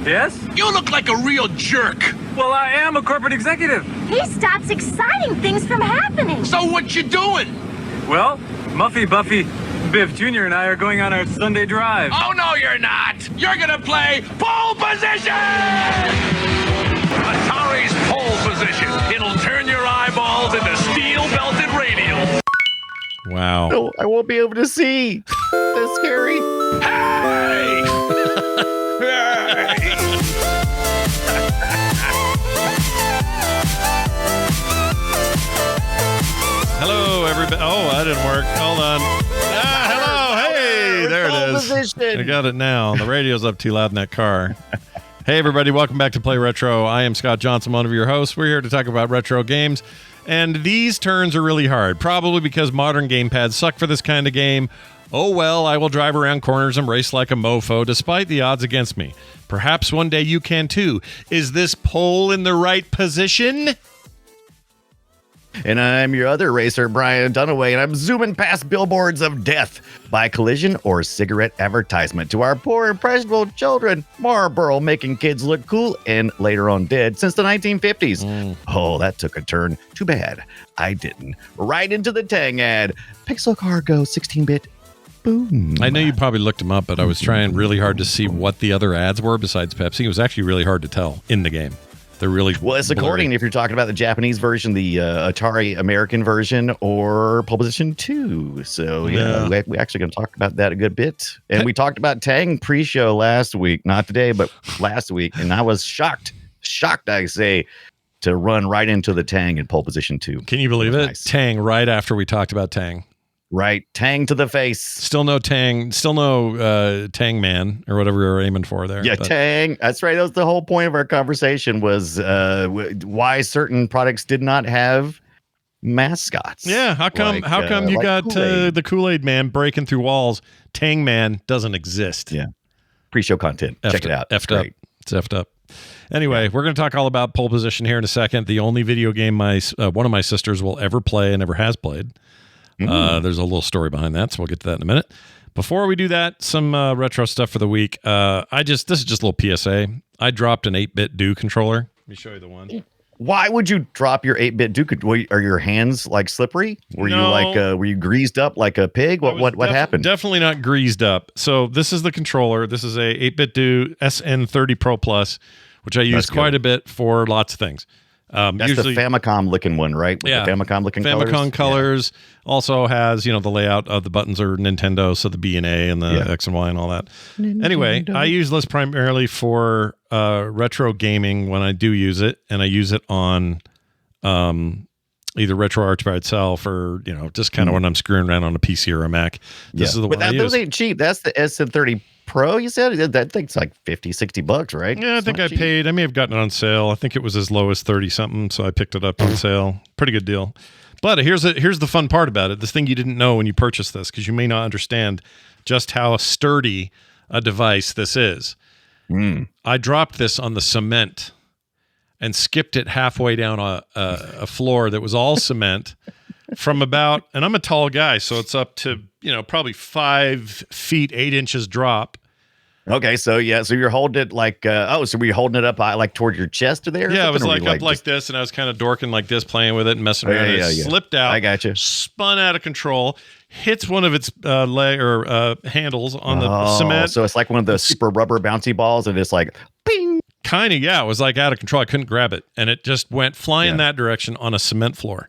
Yes? You look like a real jerk. Well, I am a corporate executive. He stops exciting things from happening. So what you doing? Well, Muffy, Buffy, Biff Jr. and I are going on our Sunday drive. Oh, no, you're not. You're going to play pole position! Atari's pole position. It'll turn your eyeballs into steel-belted radials. Wow. No, I won't be able to see. That's scary. Hey! Hey! Hello, everybody. Oh, that didn't work. Hold on. Hello. Hey, there it is. Position. I got it now. The radio's up too loud in that car. Hey, everybody. Welcome back to Play Retro. I am Scott Johnson, one of your hosts. We're here to talk about retro games. And these turns are really hard, probably because modern gamepads suck for this kind of game. Oh well, I will drive around corners and race like a mofo, despite the odds against me. Perhaps one day you can too. Is this pole in the right position? And I'm your other racer, Brian Dunaway, and I'm zooming past billboards of death by collision or cigarette advertisement to our poor, impressionable children. Marlboro making kids look cool and later on dead since the 1950s. Oh, that took a turn. Too bad I didn't. Right into the Tang ad. Pixel Cargo 16-bit. Boom. I know you probably looked them up, but I was trying really hard to see what the other ads were besides Pepsi. It was actually really hard to tell in the game. They're really well. It's according if you're talking about the Japanese version, the Atari American version, or Pole Position 2. So yeah, we're actually going to talk about that a good bit. And we talked about Tang pre-show last week, not today, but last week, and I was shocked, I say, to run right into the Tang in Pole Position 2. Can you believe it? Nice. Tang right after we talked about Tang. Right, Tang to the face. Still no Tang Man or whatever we were aiming for there. Yeah, but Tang. That's right. That was the whole point of our conversation was why certain products did not have mascots. Yeah, how come you like got the Kool-Aid Man breaking through walls? Tang Man doesn't exist. Yeah, pre-show content. Check it out. It's effed up. Anyway, we're going to talk all about Pole Position here in a second. The only video game one of my sisters will ever play and ever has played. There's a little story behind that, so we'll get to that in a minute. Before we do that, some retro stuff for the week. This is just a little PSA. I dropped an 8-bit Do controller. Let me show you the one. Why would you drop your 8-bit Do? Are your hands like slippery? Were you greased up like a pig? What happened? Definitely not greased up. So this is the controller. This is a 8-bit Do SN30 Pro Plus, which I use quite a bit for lots of things. That's usually the Famicom looking one, right? With the Famicom looking Famicom colors. Also has, the layout of the buttons are Nintendo, so the B and A and the X and Y and all that. Nintendo. Anyway, I use this primarily for retro gaming when I do use it, and I use it on either RetroArch by itself or, just kind of when I'm screwing around on a PC or a Mac. This is the one I use. Those ain't cheap. That's the SN30 Pro, you said? That thing's like $50-$60, right? Yeah, I think I paid. I may have gotten it on sale. I think it was as low as 30 something, so I picked it up on sale. Pretty good deal. But here's the fun part about it. This thing you didn't know when you purchased this, because you may not understand just how sturdy a device this is. I dropped this on the cement and skipped it halfway down a floor that was all cement from about, and I'm a tall guy, so it's up to, probably 5 feet, 8 inches drop. Okay, so you're holding it like, so were you holding it up like toward your chest or there? Yeah, it was like up like this, and I was kind of dorking like this, playing with it and messing around. It slipped out. I got you. Spun out of control, hits one of its handles on the cement. So it's like one of the super rubber bouncy balls, and it's like, ping. Kind of, yeah. It was like out of control. I couldn't grab it, and it just went flying that direction on a cement floor.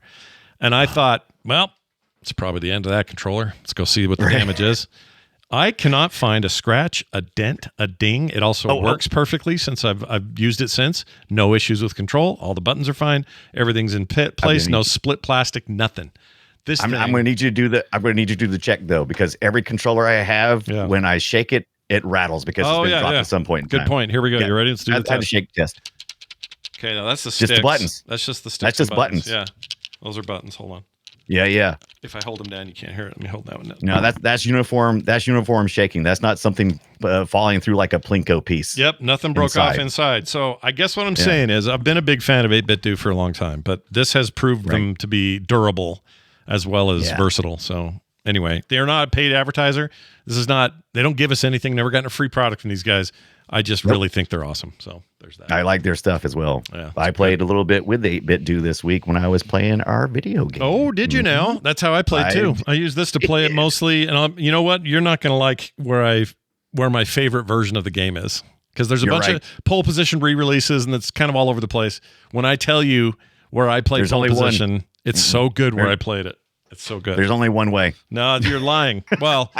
And I thought, well, it's probably the end of that controller. Let's go see what the damage is. I cannot find a scratch, a dent, a ding. It also works perfectly since I've used it since. No issues with control. All the buttons are fine. Everything's in place. No split plastic. Nothing. I'm going to need you to do the. I'm going to need you to do the check though, because every controller I have, when I shake it, it rattles because it's been dropped at some point. Good point. Here we go. You ready? Let's do the test. I had to shake test. Okay, now that's the sticks. Just the buttons. That's just the sticks. That's just buttons. Yeah, those are buttons. Hold on. Yeah. If I hold them down, you can't hear it. Let me hold that one down. No, that's uniform. That's uniform shaking. That's not something falling through like a Plinko piece. Yep, nothing broke off inside. So I guess what I'm saying is I've been a big fan of 8-bit Do for a long time, but this has proved them to be durable as well as versatile. So anyway, they're not a paid advertiser. This is not. They don't give us anything. Never gotten a free product from these guys. I just really think they're awesome. So there's that. I like their stuff as well. Yeah, I played a little bit with 8-Bit Do this week when I was playing our video game. Oh, did you now? That's how I played too. I use this to play it mostly. And you know what? You're not going to like where my favorite version of the game is, because there's a bunch of pole position re-releases and it's kind of all over the place. When I tell you where I played pole position, it's so good where I played it. It's so good. There's only one way. No, you're lying. Well,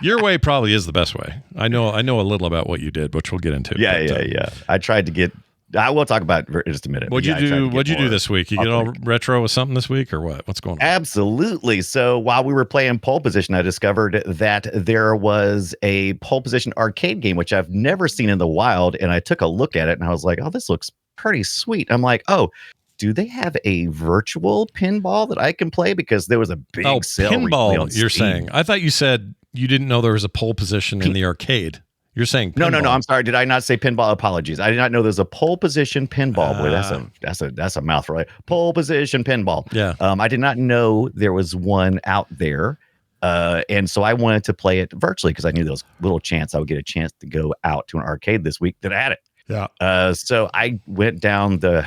your way probably is the best way. I know a little about what you did, which we'll get into. Yeah. I tried to get. I will talk about it in just a minute. What'd you do? What'd you do this week? You get all retro with something this week, or what? What's going on? Absolutely. So while we were playing pole position, I discovered that there was a pole position arcade game which I've never seen in the wild, and I took a look at it and I was like, "Oh, this looks pretty sweet." I'm like, "Oh, do they have a virtual pinball that I can play?" Because there was a big sale pinball. On you're Steam. saying? I thought you said you didn't know there was a pole position in the arcade. You're saying pinball. No. I'm sorry. Did I not say pinball? Apologies. I did not know there's a pole position pinball. Boy, that's a mouthful. Right? Pole position pinball. Yeah. I did not know there was one out there, and so I wanted to play it virtually because I knew there was little chance I would get a chance to go out to an arcade this week that had it. Yeah. So I went down the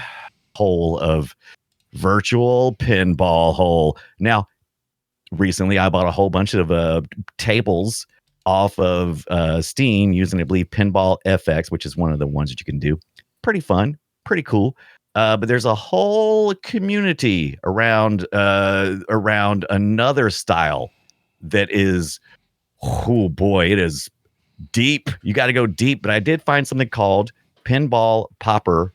hole of virtual pinball hole. Now, recently I bought a whole bunch of tables off of Steam using, I believe, Pinball FX, which is one of the ones that you can do. Pretty fun, pretty cool. But there's a whole community around another style that is, oh boy, it is deep. You got to go deep. But I did find something called Pinball Popper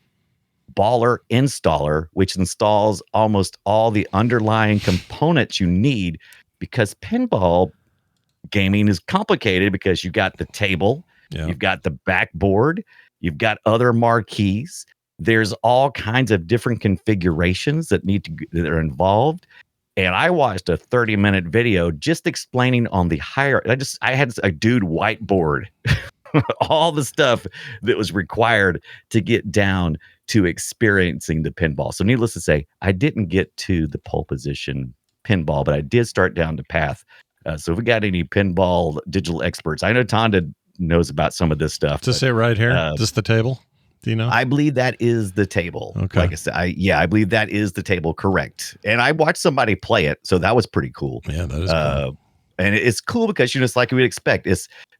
Baller Installer, which installs almost all the underlying components you need, because pinball gaming is complicated because you've got the table, you've got the backboard, you've got other marquees. There's all kinds of different configurations that are involved. And I watched a 30-minute video just explaining on the I had a dude whiteboard all the stuff that was required to get down to experiencing the pinball. So needless to say, I didn't get to the pole position pinball, but I did start down the path. So if we got any pinball digital experts, I know Tonda knows about some of this stuff. Just say right here, just the table. Do you know? I believe that is the table. Okay. Like I said, I believe that is the table. Correct. And I watched somebody play it, so that was pretty cool. Yeah, that is cool. And it's cool because, it's like you would expect.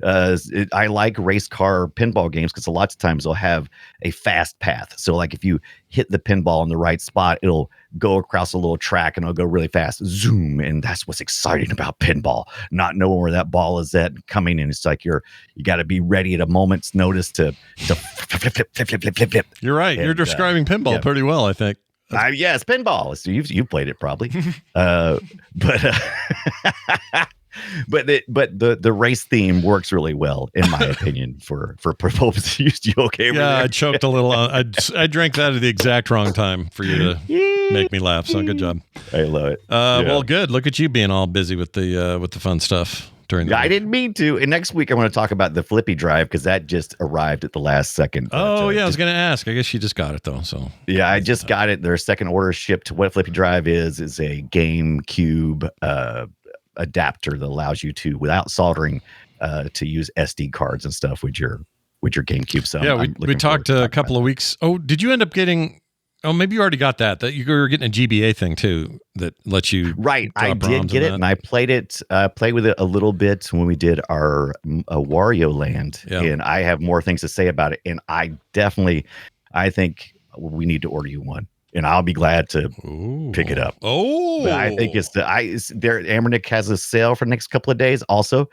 I like race car pinball games because a lot of times they'll have a fast path. So like if you hit the pinball in the right spot, it'll go across a little track and it'll go really fast. Zoom. And that's what's exciting about pinball. Not knowing where that ball is at coming in. It's like you got to be ready at a moment's notice to flip. You're right. You're describing pinball pretty well, I think. Yes, pinball. So you've played it probably. But the race theme works really well, in my opinion, for purposes. You okay with that? I choked a little. I drank that at the exact wrong time for you to make me laugh. So good job. I love it. Well, good. Look at you being all busy with the fun stuff during the week. I didn't mean to. And next week I want to talk about the Flippy Drive because that just arrived at the last second. Oh yeah, I was going to ask. I guess you just got it though. So yeah, I just got it. Their second order shipped. What Flippy Drive is a GameCube adapter that allows you to, without soldering, to use SD cards and stuff with your GameCube. So yeah, we talked a couple of weeks. Oh, did you end up getting? Oh, maybe you already got that. That you were getting a GBA thing too that lets you. Right, I did get it, and I played it. Played with it a little bit when we did our Wario Land, and I have more things to say about it. And I think we need to order you one. And I'll be glad to pick it up. Oh, but I think Ambernick has a sale for the next couple of days. Also,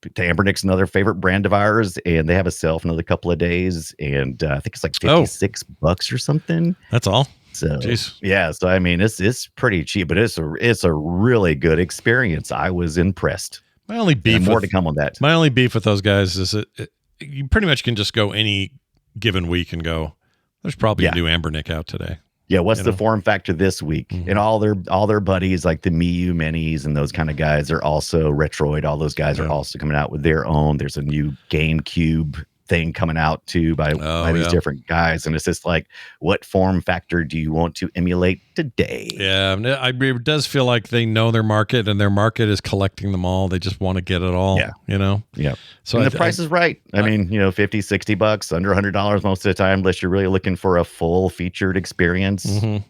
Ambernick's another favorite brand of ours, and they have a sale for another couple of days. And I think it's like $56 or something. That's all. So jeez. Yeah, so I mean, it's pretty cheap, but it's a really good experience. I was impressed. My only beef more to come on that. My only beef with those guys is that you pretty much can just go any given week and go, there's probably a new Ambernick out today. Yeah, what's the form factor this week? Mm-hmm. And all their buddies, like the Miyu Minis and those kind of guys, are also Retroid. All those guys are also coming out with their own. There's a new GameCube thing coming out too by these different guys, and it's just like, what form factor do you want to emulate today? Yeah, it does feel like they know their market, and their market is collecting them all. They just want to get it all. Yeah. Yeah. So and the price is right. I mean, $50, $60, under $100 most of the time, unless you're really looking for a full featured experience. Mm-hmm.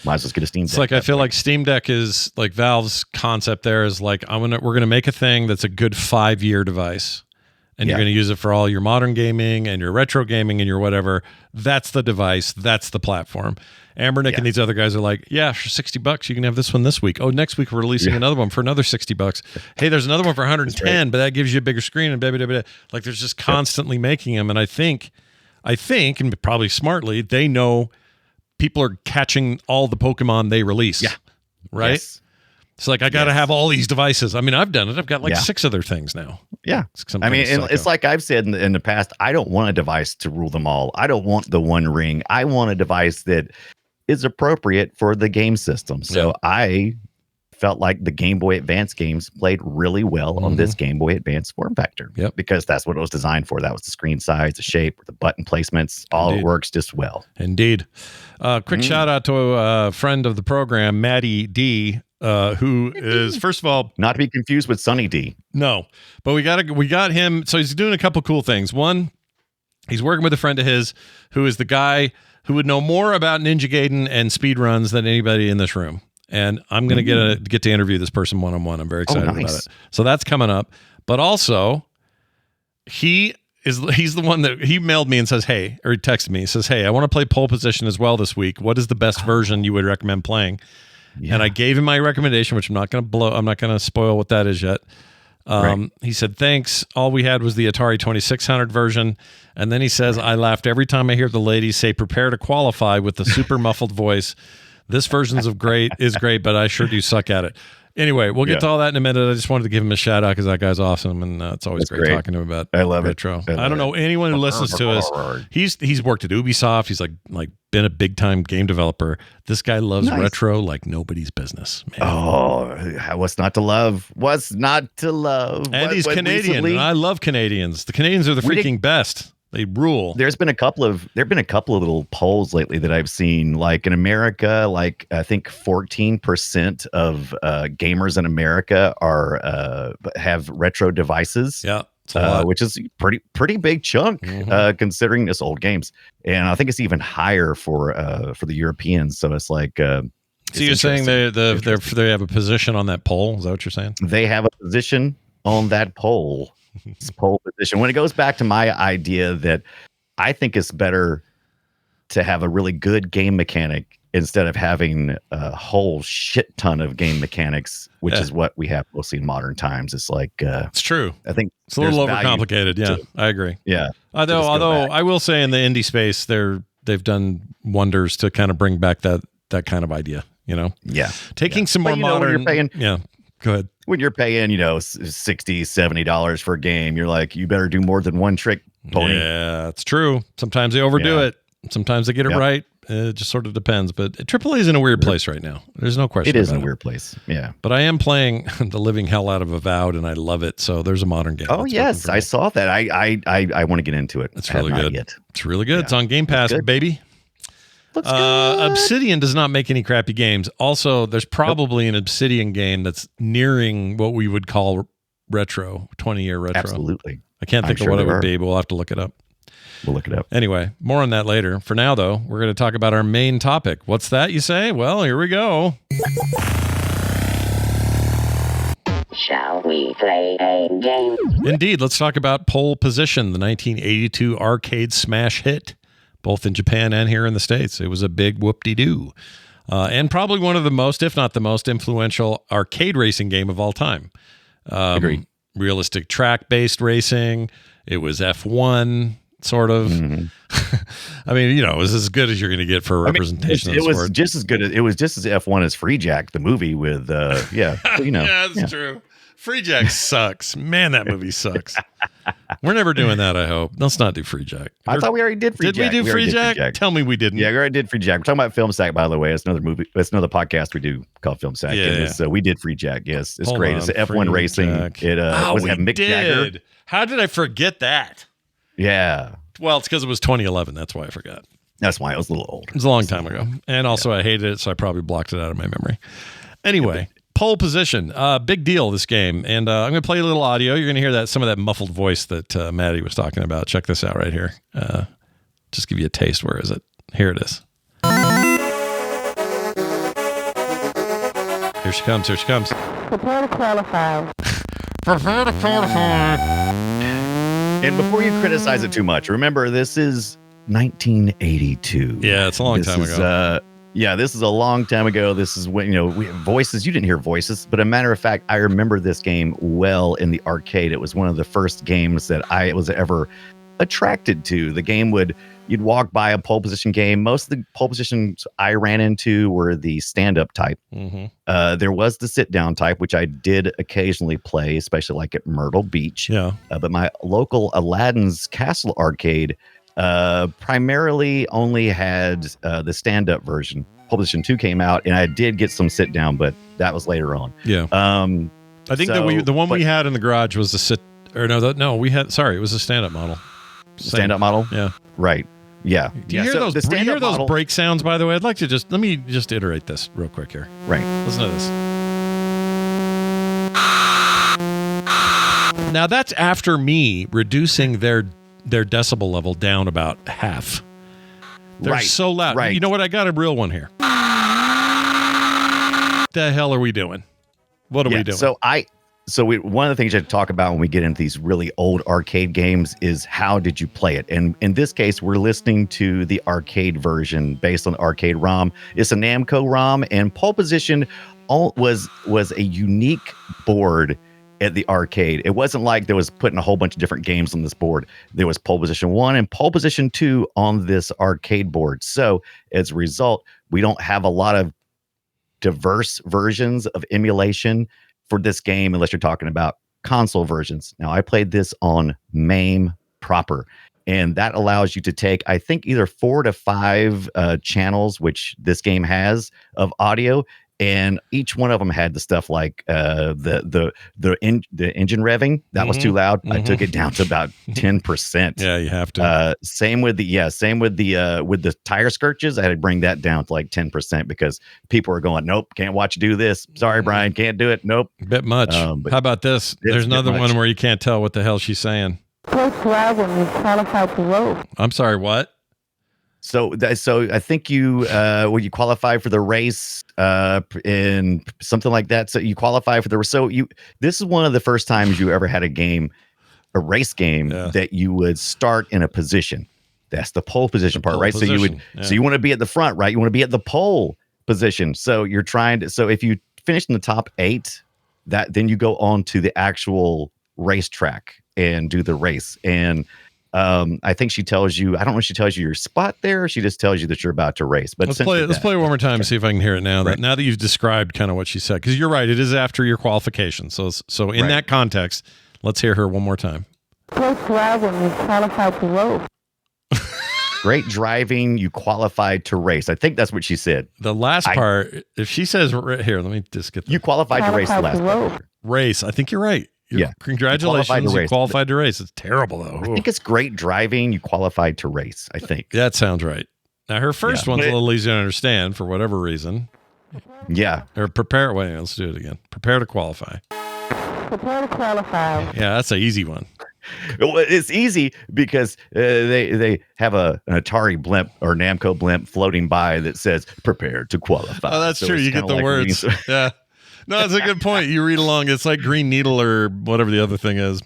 Might as well get a Steam Deck. It's like, I feel like Steam Deck is like Valve's concept there is like, we're going to make a thing that's a good 5-year device, and you're going to use it for all your modern gaming and your retro gaming and your whatever. That's the device. That's the platform. Ambernick and these other guys are like, yeah, for $60, you can have this one this week. Oh, next week we're releasing another one for another $60. Hey, there's another one for 110, but that gives you a bigger screen and blah, blah, blah. Like, there's just constantly making them. And I think, and probably smartly, they know people are catching all the Pokemon they release. Yeah. Right? Yes. It's like, I got to have all these devices. I mean, I've done it. I've got like 6 of their things now. Yeah. I mean, it's like I've said in the past, I don't want a device to rule them all. I don't want the One Ring. I want a device that is appropriate for the game system. So I felt like the Game Boy Advance games played really well on this Game Boy Advance form factor. Yep. Because that's what it was designed for. That was the screen size, the shape, the button placements. All it works just well. Indeed. Quick shout out to a friend of the program, Maddie D, who is, first of all, not to be confused with Sunny D. No, but we got him. So he's doing a couple cool things. One, he's working with a friend of his who is the guy who would know more about Ninja Gaiden and speedruns than anybody in this room. And I'm going to get to interview this person one-on-one. I'm very excited about it. So that's coming up. But also, he's the one that he mailed me and says, hey, or he texted me. He says, hey, I want to play Pole Position as well this week. What is the best version you would recommend playing? Yeah. And I gave him my recommendation, which I'm not going to spoil what that is yet. He said, thanks. All we had was the Atari 2600 version. And then he says, I laughed every time I hear the ladies say, prepare to qualify with the super muffled voice. This version's great, but I sure do suck at it. Anyway, we'll get to all that in a minute. I just wanted to give him a shout out because that guy's awesome, and it's always great talking to him about retro. I don't know anyone who listens to us. He's worked at Ubisoft. He's like been a big time game developer. This guy loves retro like nobody's business. Man. Oh, what's not to love? What's not to love? And he's Canadian. And I love Canadians. The Canadians are the freaking best. They rule. There've been a couple of little polls lately that I've seen. Like in America, like I think 14% of gamers in America have retro devices. Yeah, which is pretty big chunk considering it's old games. And I think it's even higher for the Europeans. So it's like. So you're saying they have a position on that poll? Is that what you're saying? They have a position on that poll. Pole position. When it goes back to my idea that I think it's better to have a really good game mechanic instead of having a whole shit ton of game mechanics, which is what we have mostly in modern times. It's like it's true. I think it's a little overcomplicated. Yeah, I agree. Yeah. Although I will say in the indie space, they've done wonders to kind of bring back that kind of idea. Yeah. Taking some more modern. Go ahead. When you're paying, $60, $70 for a game, you're like, you better do more than one trick, pony. Yeah, it's true. Sometimes they overdo it. Sometimes they get it right. It just sort of depends. But AAA is in a weird place right now. There's no question. It is in a weird place. Yeah. But I am playing the living hell out of Avowed, and I love it. So there's a modern game. Oh yes, I saw that. I want to get into it. It's really good. It's really good. Yeah. It's on Game Pass, baby. Obsidian does not make any crappy games. Also, there's probably an Obsidian game that's nearing what we would call retro, 20-year retro. Absolutely. I can't think of what it would be, but we'll have to look it up. We'll look it up. Anyway, more on that later. For now, though, we're going to talk about our main topic. What's that, you say? Well, here we go. Shall we play a game? Indeed. Let's talk about Pole Position, the 1982 arcade smash hit. Both in Japan and here in the States. It was a big whoop-de-doo. And probably one of the most, if not the most, influential arcade racing game of all time. Agreed. Realistic track-based racing. It was F1, sort of. Mm-hmm. I mean, it was as good as you're going to get for a representation of the sport. It was just as good. It was just as F1 as Free Jack, the movie with, yeah, that's true. Free Jack sucks. Man, that movie sucks. We're never doing that, I hope. Let's not do Free Jack. I thought we already did Free Jack. Did we do Free Jack? Tell me we didn't. Yeah, we already did Free Jack. We're talking about Film Sack, by the way. It's another movie. It's another podcast we do called Film Sack. Yeah. We did Free Jack. Yes, it's great. It's F1 racing. Jack. It was have Mick Jagger. How did I forget that? Yeah. Well, it's because it was 2011. That's why I forgot. That's why it was a little old. It was a long time ago. And also I hated it, so I probably blocked it out of my memory. Anyway, pole position. Big deal, this game. And I'm going to play a little audio. You're going to hear some of that muffled voice that Maddie was talking about. Check this out right here. Just give you a taste. Where is it? Here it is. Here she comes. Here she comes. Prepare to qualify. Prepare to qualify. And before you criticize it too much, remember this is 1982. Yeah, it's a long time ago. This is a long time ago. This is when, we have voices. You didn't hear voices, but a matter of fact, I remember this game well in the arcade. It was one of the first games that I was ever attracted to. The game you'd walk by a pole position game. Most of the pole positions I ran into were the stand-up type. Mm-hmm. There was the sit-down type, which I did occasionally play, especially like at Myrtle Beach. Yeah. But my local Aladdin's Castle arcade primarily only had the stand-up version. Pole Position 2 came out, and I did get some sit-down, but that was later on. Yeah. I think the one we had in the garage was the it was a stand-up model. Stand-up model? Yeah. Right. Yeah. Do you hear those brake sounds, by the way? I'd like to let me iterate this real quick here. Right. Listen to this. Now that's after me reducing their decibel level down about half. They're so loud. Right. You know what? I got a real one here. What the hell are we doing? What are we doing? One of the things you have to talk about when we get into these really old arcade games is how did you play it? And in this case, we're listening to the arcade version based on the arcade ROM. It's a Namco ROM, and Pole Position was a unique board at the arcade. It wasn't like there was putting a whole bunch of different games on this board. There was Pole Position 1 and Pole Position 2 on this arcade board. So as a result, we don't have a lot of diverse versions of emulation for this game unless you're talking about console versions. Now, I played this on MAME proper, and that allows you to take, I think, either 4 to 5 channels, which this game has, of audio, and each one of them had the stuff like the engine revving. That was too loud. I took it down to about 10%. Yeah, you have to. Same with the tire skirches. I had to bring that down to like 10% because people were going, nope, can't watch you do this. Sorry, Brian, can't do it. Nope. Bit much. How about this? There's another one where you can't tell what the hell she's saying. Close drive when you qualify to roll. I'm sorry, what? So I think you when you qualify for the race and something like that. So you qualify for this is one of the first times you ever had a race game that you would start in a position. That's the pole position part, right? Position, so you want to be at the front, right? You want to be at the pole position. So you're so if you finish in the top 8, then you go on to the actual racetrack and do the race. And I think she tells you, I don't know if she tells you your spot there, or she just tells you that you're about to race. But let's play it one more time and see if I can hear it now. Now that you've described kind of what she said, because you're right, it is after your qualification. So in that context, let's hear her one more time. Close drive when you qualify to roll. Great driving, you qualified to race. I think that's what she said. The last part, if she says here, let me just get you qualified to race. The last part. Race. I think you're right. Congratulations. You qualified to race. It's terrible, though. I think it's great driving. You qualified to race, I think. That sounds right. Now, her first one's a little easier to understand for whatever reason. Yeah. Or prepare. Wait, let's do it again. Prepare to qualify. Prepare to qualify. Yeah, that's an easy one. Well, it's easy because they have an Atari blimp or Namco blimp floating by that says "Prepare to qualify." Oh, that's true. You get the words. Yeah. No, that's a good point. You read along. It's like Green Needle or whatever the other thing is.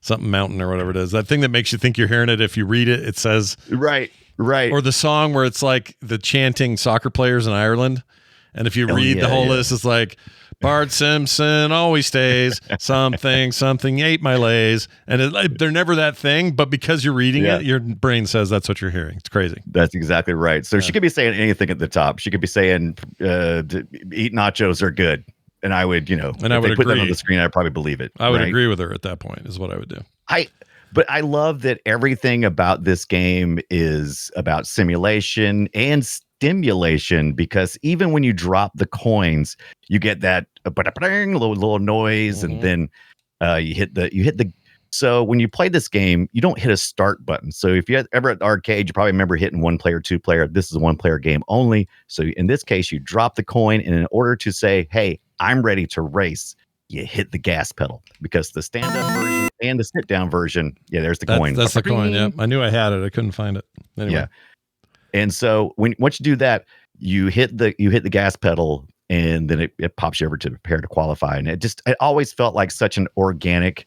Something Mountain or whatever it is. That thing that makes you think you're hearing it. If you read it, it says right. Or the song where it's like the chanting soccer players in Ireland, and if you read the whole list, it's like Bart Simpson always stays something ate my lays, and they're never that thing, but because you're reading it, your brain says that's what you're hearing. It's crazy. That's exactly right. So she could be saying anything at the top. She could be saying eat nachos are good, and I would if they put them on the screen, I'd probably believe it. I would agree with her at that point. Is what I would do. But I love that everything about this game is about simulation and stimulation, because even when you drop the coins, you get that little noise, and then you hit the So when you play this game, you don't hit a start button. So if you ever at the arcade, you probably remember hitting 1 player, 2 player. This is a 1 player game only. So in this case, you drop the coin, and in order to say, hey, I'm ready to race, you hit the gas pedal, because the stand-up version and the sit-down version, there's the coin. That's the coin, yeah. I knew I had it. I couldn't find it. Anyway. Yeah. And so once you do that, you hit the gas pedal, and then it pops you over to prepare to qualify. And it always felt like such an organic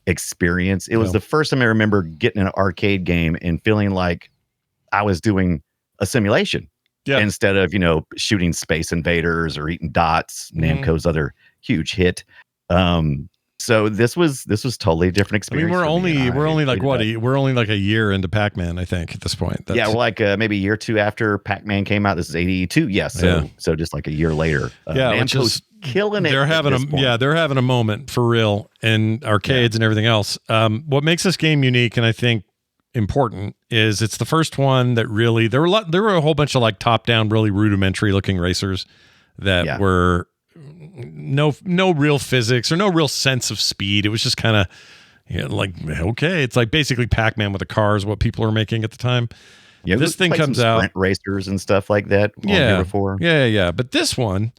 experience. It was the first time I remember getting an arcade game and feeling like I was doing a simulation instead of, shooting Space Invaders or eating dots, Namco's other huge hit. So this was totally a different experience. I mean, we're only like a year into Pac-Man, I think, at this point. We're like maybe a year or two after Pac-Man came out. This is 82. So just like a year later. Namco's killing it. They're having a moment for real in arcades and everything else. What makes this game unique, and I think important, is it's the first one that really there were a whole bunch of like top-down, really rudimentary looking racers that were no real physics or no real sense of speed. It was just kind of it's like basically Pac-Man with the cars, what people are making at the time. Yeah, this thing comes out, sprint racers and stuff like that. Before. Yeah. But this one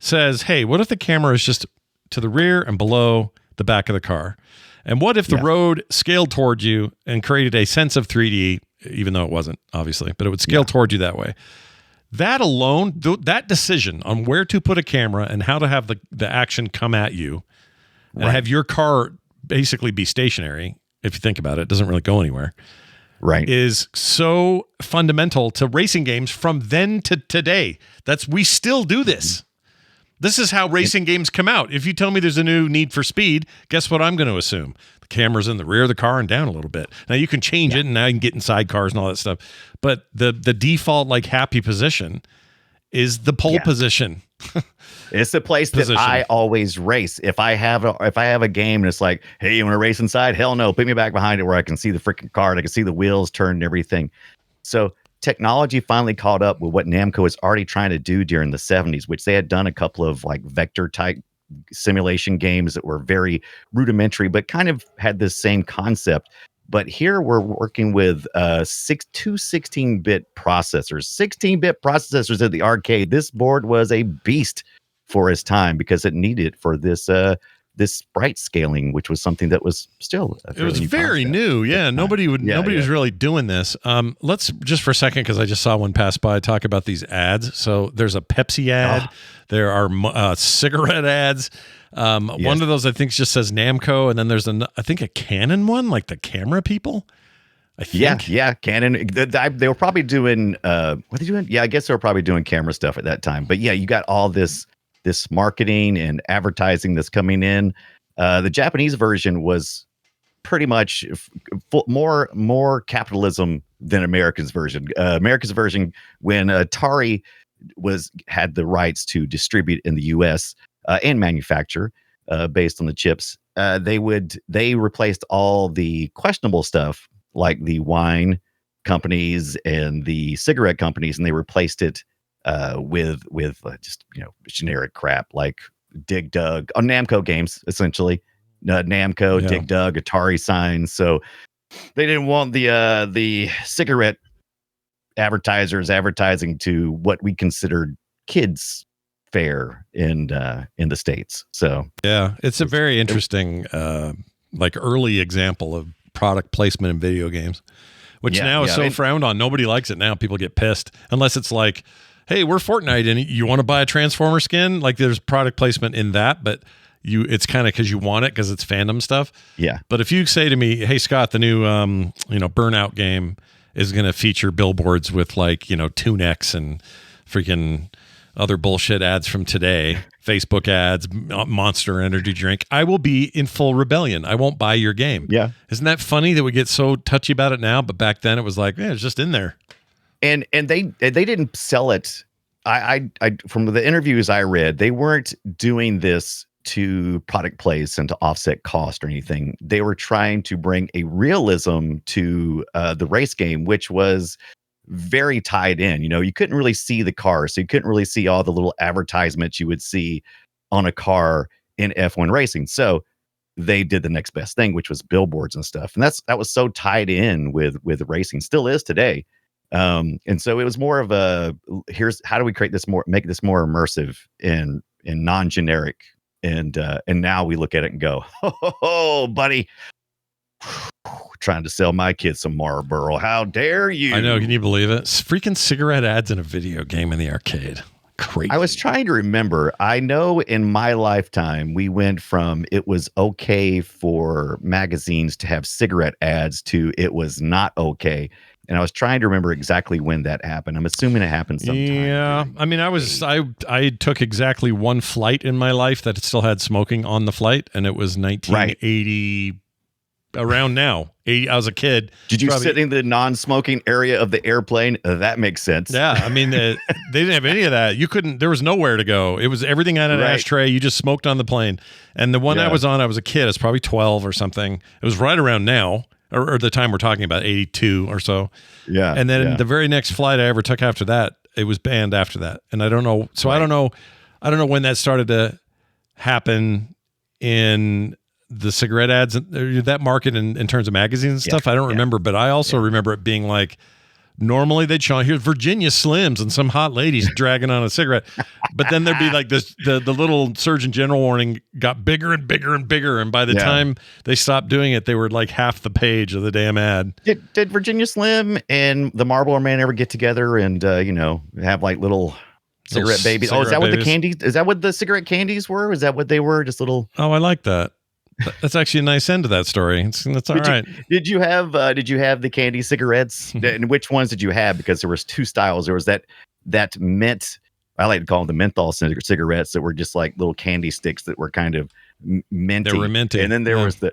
says, hey, what if the camera is just to the rear and below the back of the car? And what if the road scaled toward you and created a sense of 3D, even though it wasn't, obviously, but it would scale toward you that way? That alone, that decision on where to put a camera and how to have the action come at you and have your car basically be stationary, if you think about it doesn't really go anywhere, is so fundamental to racing games from then to today. We still do this. This is how racing games come out. If you tell me there's a new Need for Speed, guess what I'm going to assume? The camera's in the rear of the car and down a little bit. Now you can change it, and now you can get inside cars and all that stuff. But the default happy position is the pole position. It's the place that I always race. If I have a game and it's like, hey, you want to race inside? Hell no, put me back behind it where I can see the freaking car and I can see the wheels turn and everything. So technology finally caught up with what Namco was already trying to do during the 70s, which they had done a couple of vector type simulation games that were very rudimentary, but kind of had this same concept. But here we're working with two 16-bit processors. 16-bit processors at the arcade. This board was a beast for its time because it needed for this sprite scaling, which was something that was still it was very new. Yeah, nobody was really doing this. Let's just for a second, because I just saw one pass by, talk about these ads. So there's a Pepsi ad. There are cigarette ads. One of those I think just says Namco, and then there's I think a Canon one, like the camera people. I think. Yeah, Canon. They were probably doing what are they doing? Yeah, I guess they were probably doing camera stuff at that time. But yeah, you got all this marketing and advertising that's coming in. The Japanese version was pretty much more capitalism than America's version. America's version, when Atari had the rights to distribute in the U.S. And manufacture based on the chips, they replaced all the questionable stuff like the wine companies and the cigarette companies, and they replaced it with just generic crap like Dig Dug on Namco games, essentially. Namco, Dig Dug, Atari signs. So they didn't want the cigarette advertisers advertising to what we considered kids fare in the States. So yeah, it's a very interesting early example of product placement in video games, which now is so frowned on. Nobody likes it now. People get pissed unless it's like, hey, we're Fortnite and you want to buy a Transformer skin. Like there's product placement in that, but it's kind of because you want it because it's fandom stuff. Yeah. But if you say to me, hey Scott, the new Burnout game is going to feature billboards with Tunex and freaking other bullshit ads from today, Facebook ads, Monster Energy drink, I will be in full rebellion. I won't buy your game. Yeah. Isn't that funny that we get so touchy about it now? But back then it was like, it's just in there. And they didn't sell it. I from the interviews I read, they weren't doing this to product place and to offset cost or anything. They were trying to bring a realism to the race game, which was very tied in. You couldn't really see the car, so you couldn't really see all the little advertisements you would see on a car in F1 racing. So they did the next best thing, which was billboards and stuff. And that was so tied in with racing, still is today. And so it was more of a, here's how do we make this more immersive and non-generic. And now we look at it and go, oh, buddy, trying to sell my kids some Marlboro. How dare you? I know. Can you believe it? Freaking cigarette ads in a video game in the arcade. Crazy. I was trying to remember. I know in my lifetime, we went from it was okay for magazines to have cigarette ads to it was not okay. And I was trying to remember exactly when that happened. I'm assuming it happened sometime. Yeah. I mean, I took exactly one flight in my life that still had smoking on the flight, and it was 1980, around now. 80, I was a kid. Did you sit in the non-smoking area of the airplane? That makes sense. Yeah. I mean, they didn't have any of that. You couldn't, there was nowhere to go. It was everything on an ashtray. You just smoked on the plane. And the one I was on, I was a kid. I was probably 12 or something. It was right around now. Or the time we're talking about, 82 or so. Yeah. And then the very next flight I ever took after that, it was banned after that. And I don't know. So I don't know when that started to happen in the cigarette ads, that market in terms of magazines and stuff. I don't remember, but I also remember it being like, normally they'd show here's Virginia Slims and some hot ladies dragging on a cigarette, but then there'd be like this, the little Surgeon General warning got bigger and bigger and bigger, and by the time they stopped doing it, they were like half the page of the damn ad. Did Virginia Slim and the Marlboro Man ever get together and have like little cigarette babies? Is that what the candy? Is that what the cigarette candies were? Is that what they were? Just little. Oh, I like that. That's actually a nice end to that story. That's all right. Did you have the candy cigarettes? And which ones did you have? Because there was two styles. There was that mint. I like to call them the menthol cigarettes that were just like little candy sticks that were kind of minty. They were minty. And then there was the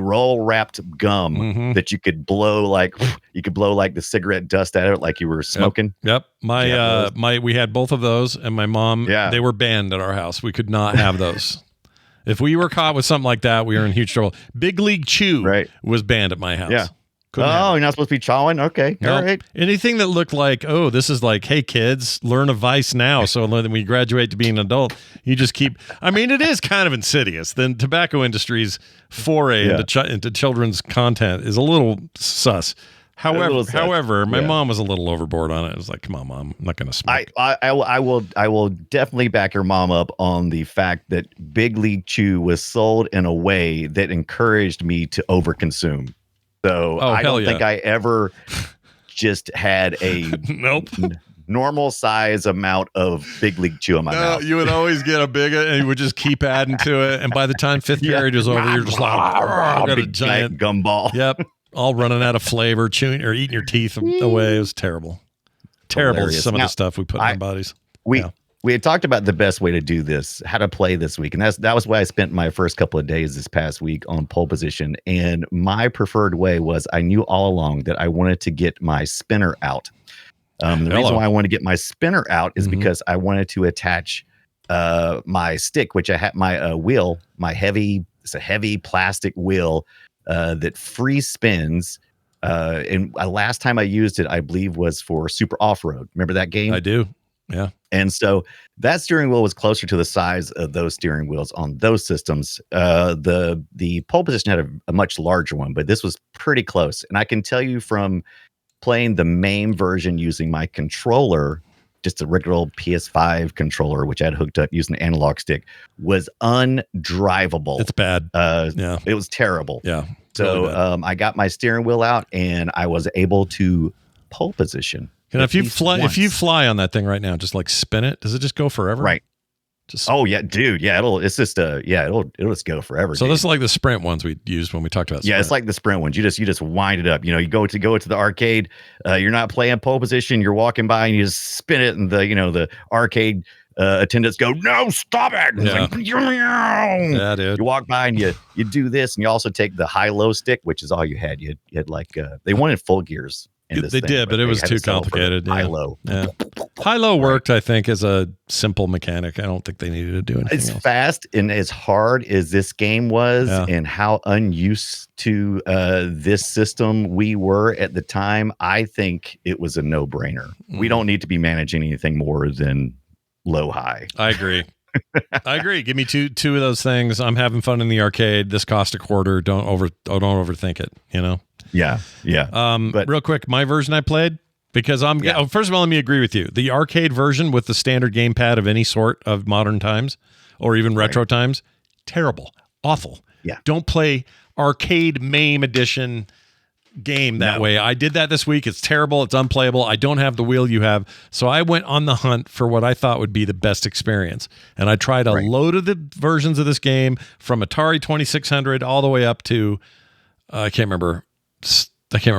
roll wrapped gum that you could blow like the cigarette dust out of it like you were smoking. Yep. We had both of those, and my mom, they were banned at our house. We could not have those. If we were caught with something like that, we were in huge trouble. Big League Chew was banned at my house. Yeah. You're not supposed to be chawing? Okay. Nope. All right. Anything that looked like, oh, this is like, hey, kids, learn a vice now. So when we graduate to being an adult, you just keep. I mean, it is kind of insidious. The tobacco industry's foray into children's content is a little sus. However, my mom was a little overboard on it. It was like, come on, Mom, I'm not going to smoke. I will definitely back your mom up on the fact that Big League Chew was sold in a way that encouraged me to overconsume. So I don't think I ever just had a normal size amount of Big League Chew in my mouth. You would always get a big, and you would just keep adding to it. And by the time fifth period was over, you're just like, I got a giant gumball. Yep. All running out of flavor, chewing or eating your teeth away. It was terrible. Terrible. Hilarious. Some of the stuff we put in our bodies. We had talked about the best way to do this, how to play this week. And that was why I spent my first couple of days this past week on pole position. And my preferred way was I knew all along that I wanted to get my spinner out. The reason why I wanted to get my spinner out is because I wanted to attach my stick, which I had my wheel, it's a heavy plastic wheel that free spins. And last time I used it, I believe was for Super Off-Road. Remember that game? I do. Yeah. And so that steering wheel was closer to the size of those steering wheels on those systems. The pole position had a much larger one, but this was pretty close. And I can tell you from playing the MAME version using my controller, just a regular old PS5 controller, which I had hooked up using the analog stick, was undrivable. It's bad. It was terrible. Yeah. So really I got my steering wheel out and I was able to pole position. And if you fly on that thing right now, just like spin it, does it just go forever? Right. Dude. Yeah, it'll just go forever. So this is like the sprint ones we used when we talked about sprint. Yeah, it's like the sprint ones. You just wind it up. You go to the arcade, you're not playing pole position, you're walking by and you just spin it and the arcade attendants go, no, stop it. Yeah, dude. You walk by and you do this, and you also take the high-low stick, which is all you had. You had like they wanted full gears. They did, but it was too complicated. High-low. Yeah. High-low worked, I think, as a simple mechanic. I don't think they needed to do anything else. As fast and as hard as this game was and how unused to this system we were at the time, I think it was a no-brainer. We don't need to be managing anything more than low-high. I agree. I agree. Give me two of those things. I'm having fun in the arcade. This cost a quarter. Don't overthink it. You know. Yeah. But real quick, my version I played because first of all, let me agree with you. The arcade version with the standard gamepad of any sort of modern times or even retro times, terrible, awful. Yeah. Don't play arcade MAME edition game that way. I did that this week. It's terrible. It's unplayable. I don't have the wheel you have. So I went on the hunt for what I thought would be the best experience. And I tried a load of the versions of this game from Atari 2600 all the way up to, I can't remember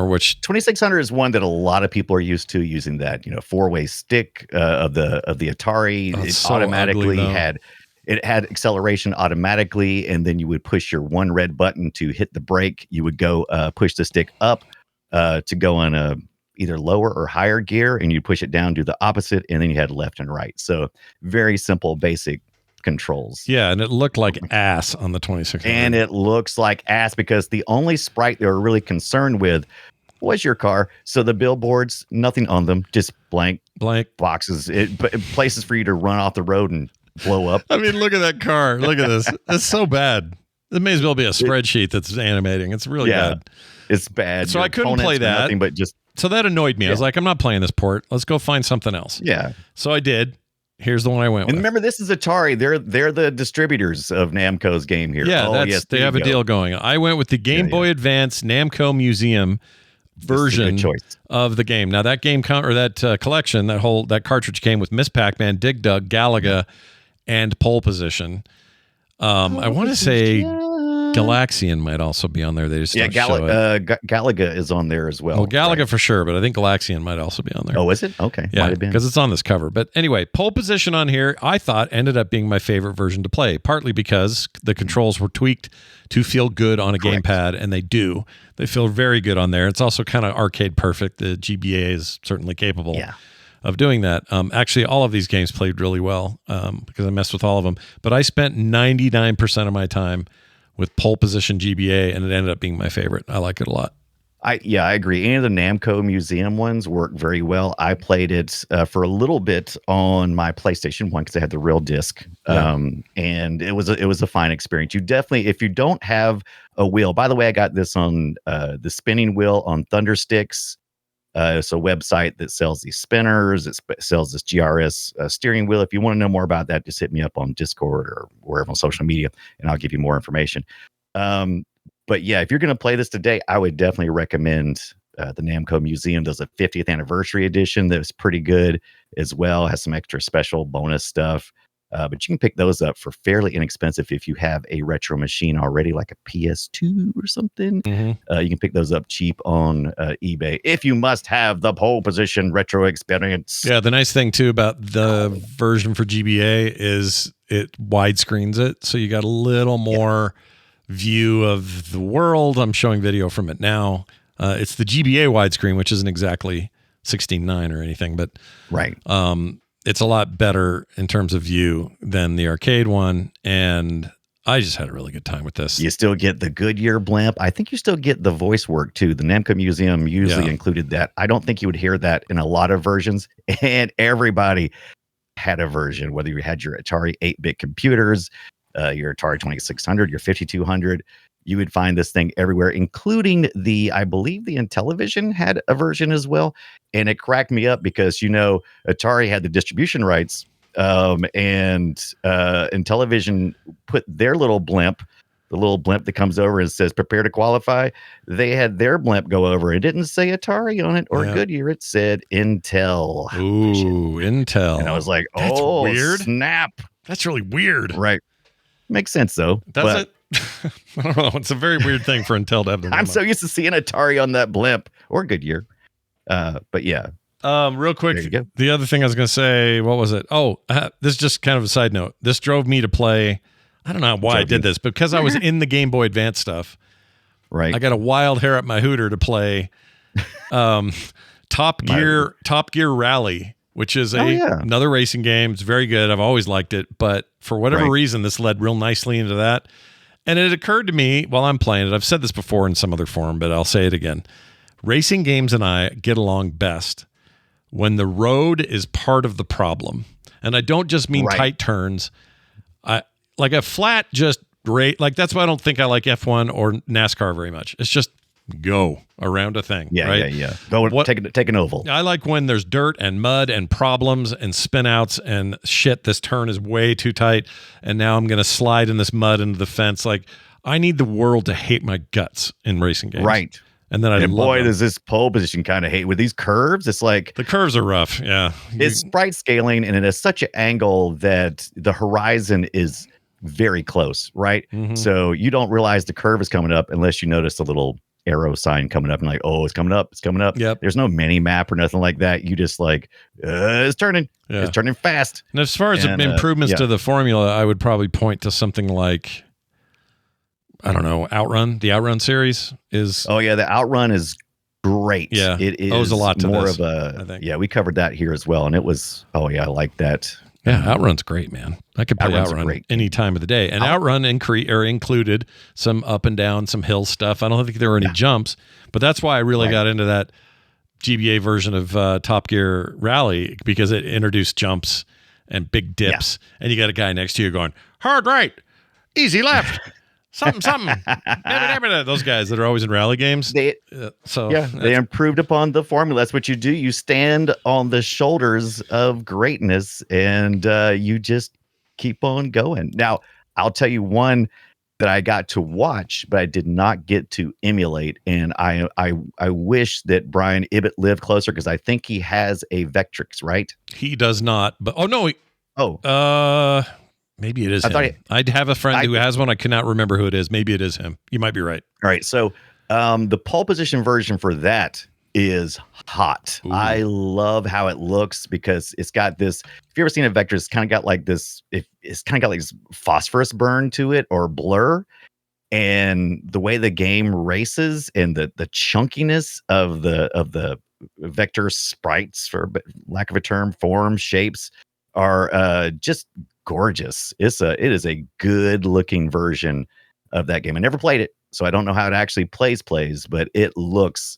which. 2600 is one that a lot of people are used to using that, four-way stick of the Atari. It so automatically ugly, it had acceleration automatically, and then you would push your one red button to hit the brake. You would go push the stick up to go on a either lower or higher gear, and you push it down, do the opposite, and then you had left and right. So very simple, basic controls. Yeah, and it looked like ass on the 2600. And it looks like ass because the only sprite they were really concerned with was your car. So the billboards, nothing on them, just blank boxes. Places for you to run off the road and blow up. I mean, look at that car. Look at this. It's so bad. It may as well be a spreadsheet that's animating. It's really bad. It's bad. So I couldn't play that. Nothing but just. So that annoyed me. I was like, I'm not playing this port. Let's go find something else. Yeah. So I did. Here's the one I went with. And remember, this is Atari. They're the distributors of Namco's game here. Yeah, they have a deal going. I went with the Game Boy Advance Namco Museum version of the game. Now that game collection, that cartridge came with Miss Pac-Man, Dig Dug, Galaga, and Pole Position. I want to say Galaxian might also be on there. They just Galaga is on there as well. Well, Galaga for sure, but I think Galaxian might also be on there. Oh, is it? Okay. Yeah, because it's on this cover. But anyway, Pole Position on here, I thought ended up being my favorite version to play, partly because the controls were tweaked to feel good on a gamepad, and they do. They feel very good on there. It's also kind of arcade perfect. The GBA is certainly capable of doing that. Actually, all of these games played really well because I messed with all of them. But I spent 99% of my time with Pole Position GBA, and it ended up being my favorite. I like it a lot. I agree. Any of the Namco Museum ones work very well. I played it for a little bit on my PlayStation 1 because I had the real disc, and it was a fine experience. You definitely, if you don't have a wheel. By the way, I got this on the spinning wheel on Thundersticks. It's a website that sells these spinners. It sells this GRS steering wheel. If you want to know more about that, just hit me up on Discord or wherever on social media, and I'll give you more information. But yeah, if you're going to play this today, I would definitely recommend the Namco Museum. There's a 50th anniversary edition that's pretty good as well. Has some extra special bonus stuff. But you can pick those up for fairly inexpensive if you have a retro machine already, like a PS2 or something. Mm-hmm. You can pick those up cheap on eBay if you must have the Pole Position retro experience. Yeah, the nice thing too about the version for GBA is it widescreens it, so you got a little more view of the world. I'm showing video from it now. It's the GBA widescreen, which isn't exactly 16:9 or anything, but it's a lot better in terms of view than the arcade one, and I just had a really good time with this. You still get the Goodyear blimp. I think you still get the voice work too. The Namco Museum usually included that. I don't think you would hear that in a lot of versions, and everybody had a version, whether you had your Atari 8-bit computers, your Atari 2600, your 5200, you would find this thing everywhere, including I believe the Intellivision had a version as well. And it cracked me up because, Atari had the distribution rights and Intellivision put their little blimp, the little blimp that comes over and says, prepare to qualify. They had their blimp go over. It didn't say Atari on it or Goodyear. It said Intel. Ooh, Intel. And I was like, that's weird. Snap. That's really weird. Right. Makes sense, though. Does it? I don't know. It's a very weird thing for Intel to have. I'm so used to seeing Atari on that blimp or Goodyear. But yeah. Real quick, the other thing I was going to say, what was it? Oh, this is just kind of a side note. This drove me to play. I don't know why I did this, but because I was in the Game Boy Advance stuff. Right. I got a wild hair up my hooter to play Top Gear Rally, which is another racing game. It's very good. I've always liked it, but for whatever reason, this led real nicely into that. And it occurred to me while I'm playing it, I've said this before in some other form, but I'll say it again. Racing games and I get along best when the road is part of the problem. And I don't just mean tight turns. I like a flat just rate. Like that's why I don't think I like F1 or NASCAR very much. It's just go around a thing. Yeah, right? yeah. Go take an oval. I like when there's dirt and mud and problems and spin outs and shit. This turn is way too tight, and now I'm gonna slide in this mud into the fence. Like I need the world to hate my guts in racing games. Right. And then does this pole position kind of hate with these curves. It's like the curves are rough. Yeah. It's sprite scaling, and it is such an angle that the horizon is very close, right? Mhm. So you don't realize the curve is coming up unless you notice the little arrow sign coming up and like, oh, it's coming up. It's coming up. Yep. There's no mini map or nothing like that. You just like, it's turning. Yeah. It's turning fast. And as far as improvements to the formula, I would probably point to something like, I don't know, Outrun. The Outrun series is. Oh yeah, the Outrun is great. Yeah, it is owes a lot to more this, of a. I think. Yeah, we covered that here as well, and it was. Oh yeah, I like that. Yeah, Outrun's great, man. I could play Outrun's Outrun great. any time of the day. And Outrun included some up and down, some hill stuff. I don't think there were any jumps, but that's why I really got into that GBA version of Top Gear Rally, because it introduced jumps and big dips. And you got a guy next to you going, hard right, easy left. Something. Those guys that are always in rally games. They improved upon the formula. That's what you do. You stand on the shoulders of greatness, and you just keep on going. Now, I'll tell you one that I got to watch, but I did not get to emulate. And I wish that Brian Ibbett lived closer, because I think he has a Vectrix, right? He does not. But maybe it is him. I have a friend who has one. I cannot remember who it is. Maybe it is him. You might be right. All right. So the pole position version for that is hot. Ooh. I love how it looks, because it's got this. If you ever seen a Vector, it's kind of got like this. It's kind of got like this phosphorus burn to it, or blur. And the way the game races, and the chunkiness of the Vector sprites, for lack of a term, form, shapes, are just gorgeous. It is a good looking version of that game. I never played it, so I don't know how it actually plays, but it looks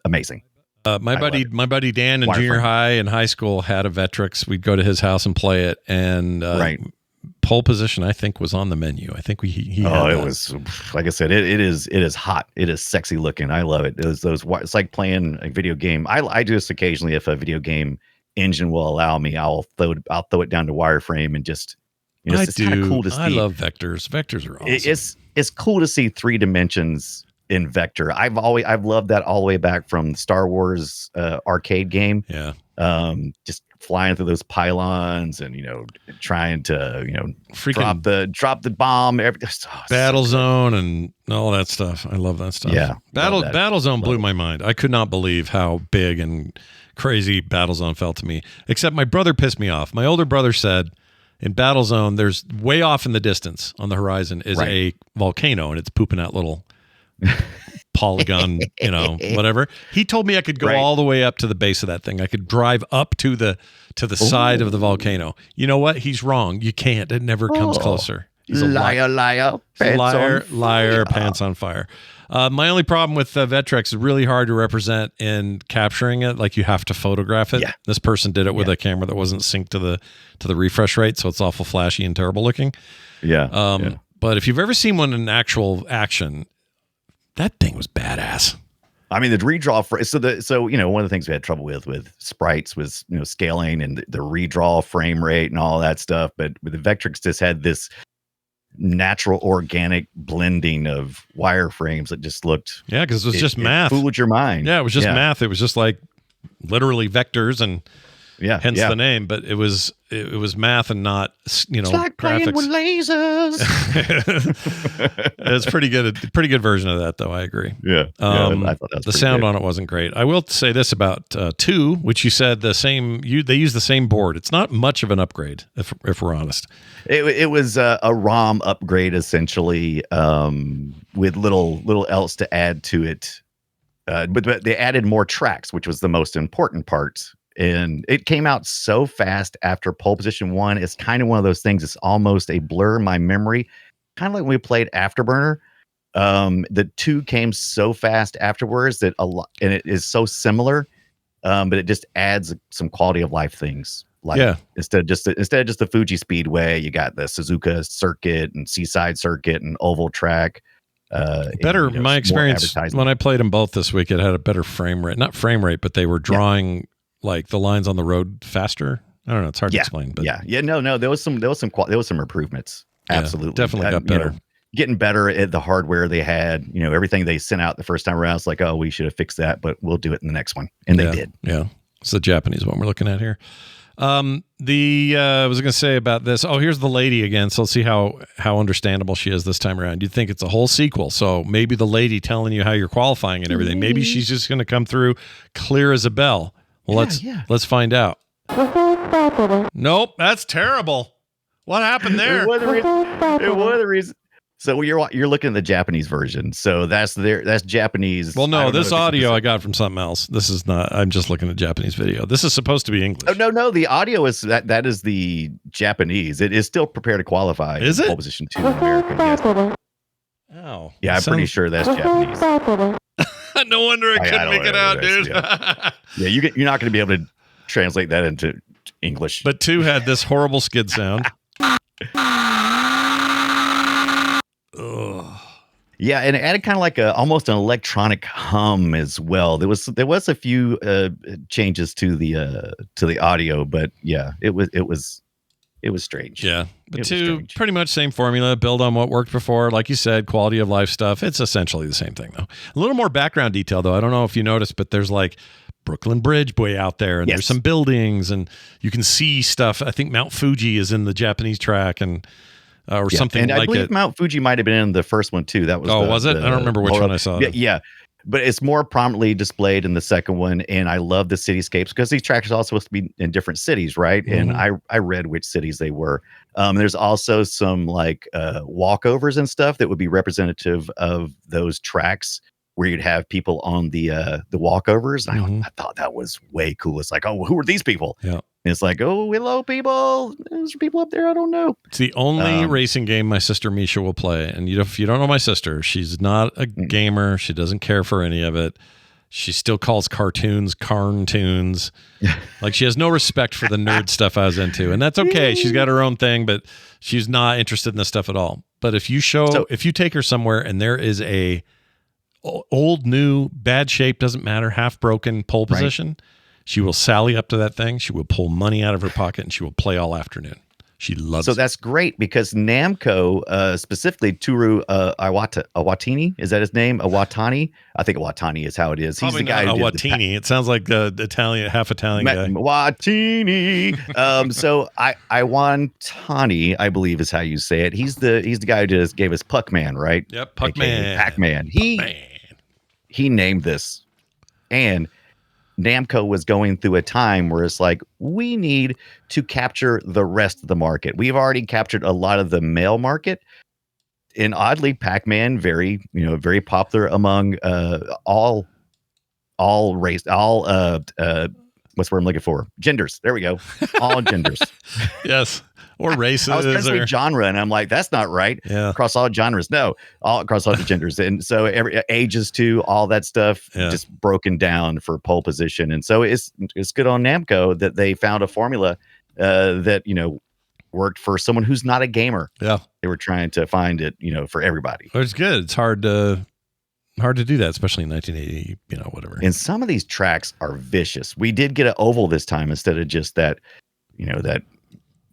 amazing. My buddy Dan in junior high and high school had a Vectrix. We'd go to his house and play it, and pole position, I think, was on the menu. I think he had it was, like I said, it is hot. It is sexy looking. I love it. It's like playing a video game. I do this occasionally. If a video game engine will allow me, I'll throw it down to wireframe, and just, it's kind of cool to see. I love vectors. Vectors are awesome. It's cool to see 3 dimensions in vector. I've loved that all the way back from the Star Wars arcade game. Yeah. Just flying through those pylons, and trying to drop the bomb. Battlezone and all that stuff. I love that stuff. Yeah. Battlezone blew my mind. I could not believe how big and crazy Battlezone felt to me. Except my brother pissed me off. My older brother said, in Battlezone, there's way off in the distance on the horizon is a volcano, and it's pooping out little polygon, whatever. He told me I could go all the way up to the base of that thing. I could drive up to the side of the volcano. You know what? He's wrong. You can't. It never comes closer. He's a liar, pants on fire. My only problem with Vectrix is really hard to represent in capturing it. Like, you have to photograph it. Yeah. This person did it with a camera that wasn't synced to the refresh rate, so it's awful flashy and terrible looking. Yeah. But if you've ever seen one in actual action, that thing was badass. I mean, the redraw one of the things we had trouble with sprites was scaling and the redraw frame rate and all that stuff. But with the Vectrix, just had this natural organic blending of wireframes that just looked because it was just math. It fooled your mind. Yeah, it was just math. It was just like literally vectors, and hence the name. But it was math and not it's like graphics. Playing with lasers. It's pretty good version of that, though. I agree. I thought that was the sound on it wasn't great. I will say this about 2, which you said they use the same board. It's not much of an upgrade, if we're honest. It was a ROM upgrade, essentially, with little else to add to it. But they added more tracks, which was the most important part. And it came out so fast after Pole Position 1. It's kind of one of those things. It's almost a blur in my memory. Kind of like when we played Afterburner. The 2 came so fast afterwards that and it is so similar. But it just adds some quality of life things Like Yeah. instead of just the Fuji Speedway, you got the Suzuka Circuit and Seaside Circuit and Oval Track. Better, and, my more experience advertising. when I played them both this week, it had a better frame rate. Not frame rate, but they were drawing like the lines on the road faster. I don't know. It's hard to explain, but no. There was some improvements. Absolutely, definitely got better. Getting better at the hardware they had. Everything they sent out the first time around. It's like, oh, we should have fixed that, but we'll do it in the next one, and they did. Yeah, it's the Japanese one we're looking at here. I was going to say about this. Oh, here's the lady again. So let's see how understandable she is this time around. You'd think it's a whole sequel. So maybe the lady telling you how you're qualifying and everything. Maybe she's just going to come through clear as a bell. Well, let's find out. Nope, that's terrible. What happened there? It was the reason. So you're looking at the Japanese version. So that's Japanese. Well, no, this audio I got from something else. This is not. I'm just looking at Japanese video. This is supposed to be English. Oh no, the audio is that is the Japanese. It is still Prepare to Qualify. Is it? Pole position 2 in America. Yes. Oh, Yeah, I'm pretty sure that's Japanese. No wonder I couldn't make it out, dude. Yeah, you're not going to be able to translate that into English. But 2 had this horrible skid sound. Ugh. Yeah, and it added kind of like almost an electronic hum as well. There was a few changes to the audio, but yeah, it was strange. Yeah, but 2 pretty much same formula. Build on what worked before, like you said, quality of life stuff. It's essentially the same thing though. A little more background detail though. I don't know if you noticed, but there's like Brooklyn Bridge way out there, and there's some buildings, and you can see stuff. I think Mount Fuji is in the Japanese track, and or something and like I believe it. Mount Fuji might have been in the first one too. That was was it? I don't remember which one I saw. Yeah, but it's more prominently displayed in the second one, and I love the cityscapes because these tracks are all supposed to be in different cities, right? Mm-hmm. And I read which cities they were. There's also some like walkovers and stuff that would be representative of those tracks where you'd have people on the walkovers. I thought that was way cool. It's like, oh, who are these people? Yeah. And it's like, oh, hello, people. There's people up there. I don't know. It's the only racing game my sister Misha will play. And if you don't know my sister, she's not a gamer. She doesn't care for any of it. She still calls cartoons carntoons. Like she has no respect for the nerd stuff I was into. And that's okay. She's got her own thing, but she's not interested in this stuff at all. But if you take her somewhere and there is a old, new, bad shape, doesn't matter, half broken pole position, she will sally up to that thing. She will pull money out of her pocket and she will play all afternoon. She loves it. So that's great because Namco, specifically Toru Iwatani, is that his name? Iwatani? I think Iwatani is how it is. Probably He's the guy not who Iwatani. It sounds like the Italian, half Italian guy. Iwatani. So Iwatani, I believe is how you say it. He's the guy who just gave us Puckman, right? Yep, Puckman. Pac-Man. He named this. And Namco was going through a time where it's like, we need to capture the rest of the market. We've already captured a lot of the male market. And oddly, Pac-Man, very popular among all race, what's the word I'm looking for? Genders. There we go. All genders. Yes. Or races. I was trying to say genre, and I'm like, that's not right. Yeah. Across all genres. No, all across all the genders. And so every ages too, all that stuff just broken down for pole position. And so it's good on Namco that they found a formula that, worked for someone who's not a gamer. Yeah. They were trying to find it, for everybody. It's good. It's hard to do that, especially in 1980, whatever. And some of these tracks are vicious. We did get an oval this time instead of just that, that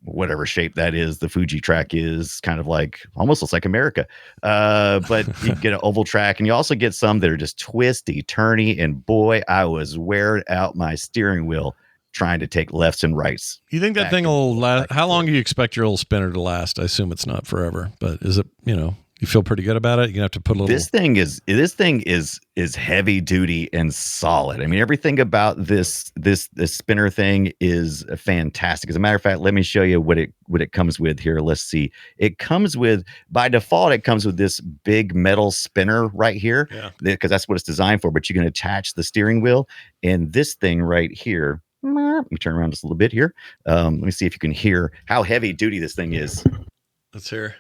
whatever shape that is. The Fuji track is kind of like, almost looks like America. But you get an oval track, and you also get some that are just twisty, turny, and boy, I was wearing out my steering wheel trying to take lefts and rights. You think that thing will last? How long do you expect your little spinner to last? I assume it's not forever, but is it, you feel pretty good about it? You're gonna have to put a little. This thing is heavy duty and solid. I mean, everything about this spinner thing is fantastic. As a matter of fact, let me show you what it comes with here. Let's see. It comes with, by default, it comes with this big metal spinner right here, because that's what it's designed for. But you can attach the steering wheel, and this thing right here. Let me turn around just a little bit here. Let me see if you can hear how heavy duty this thing is. Let's hear.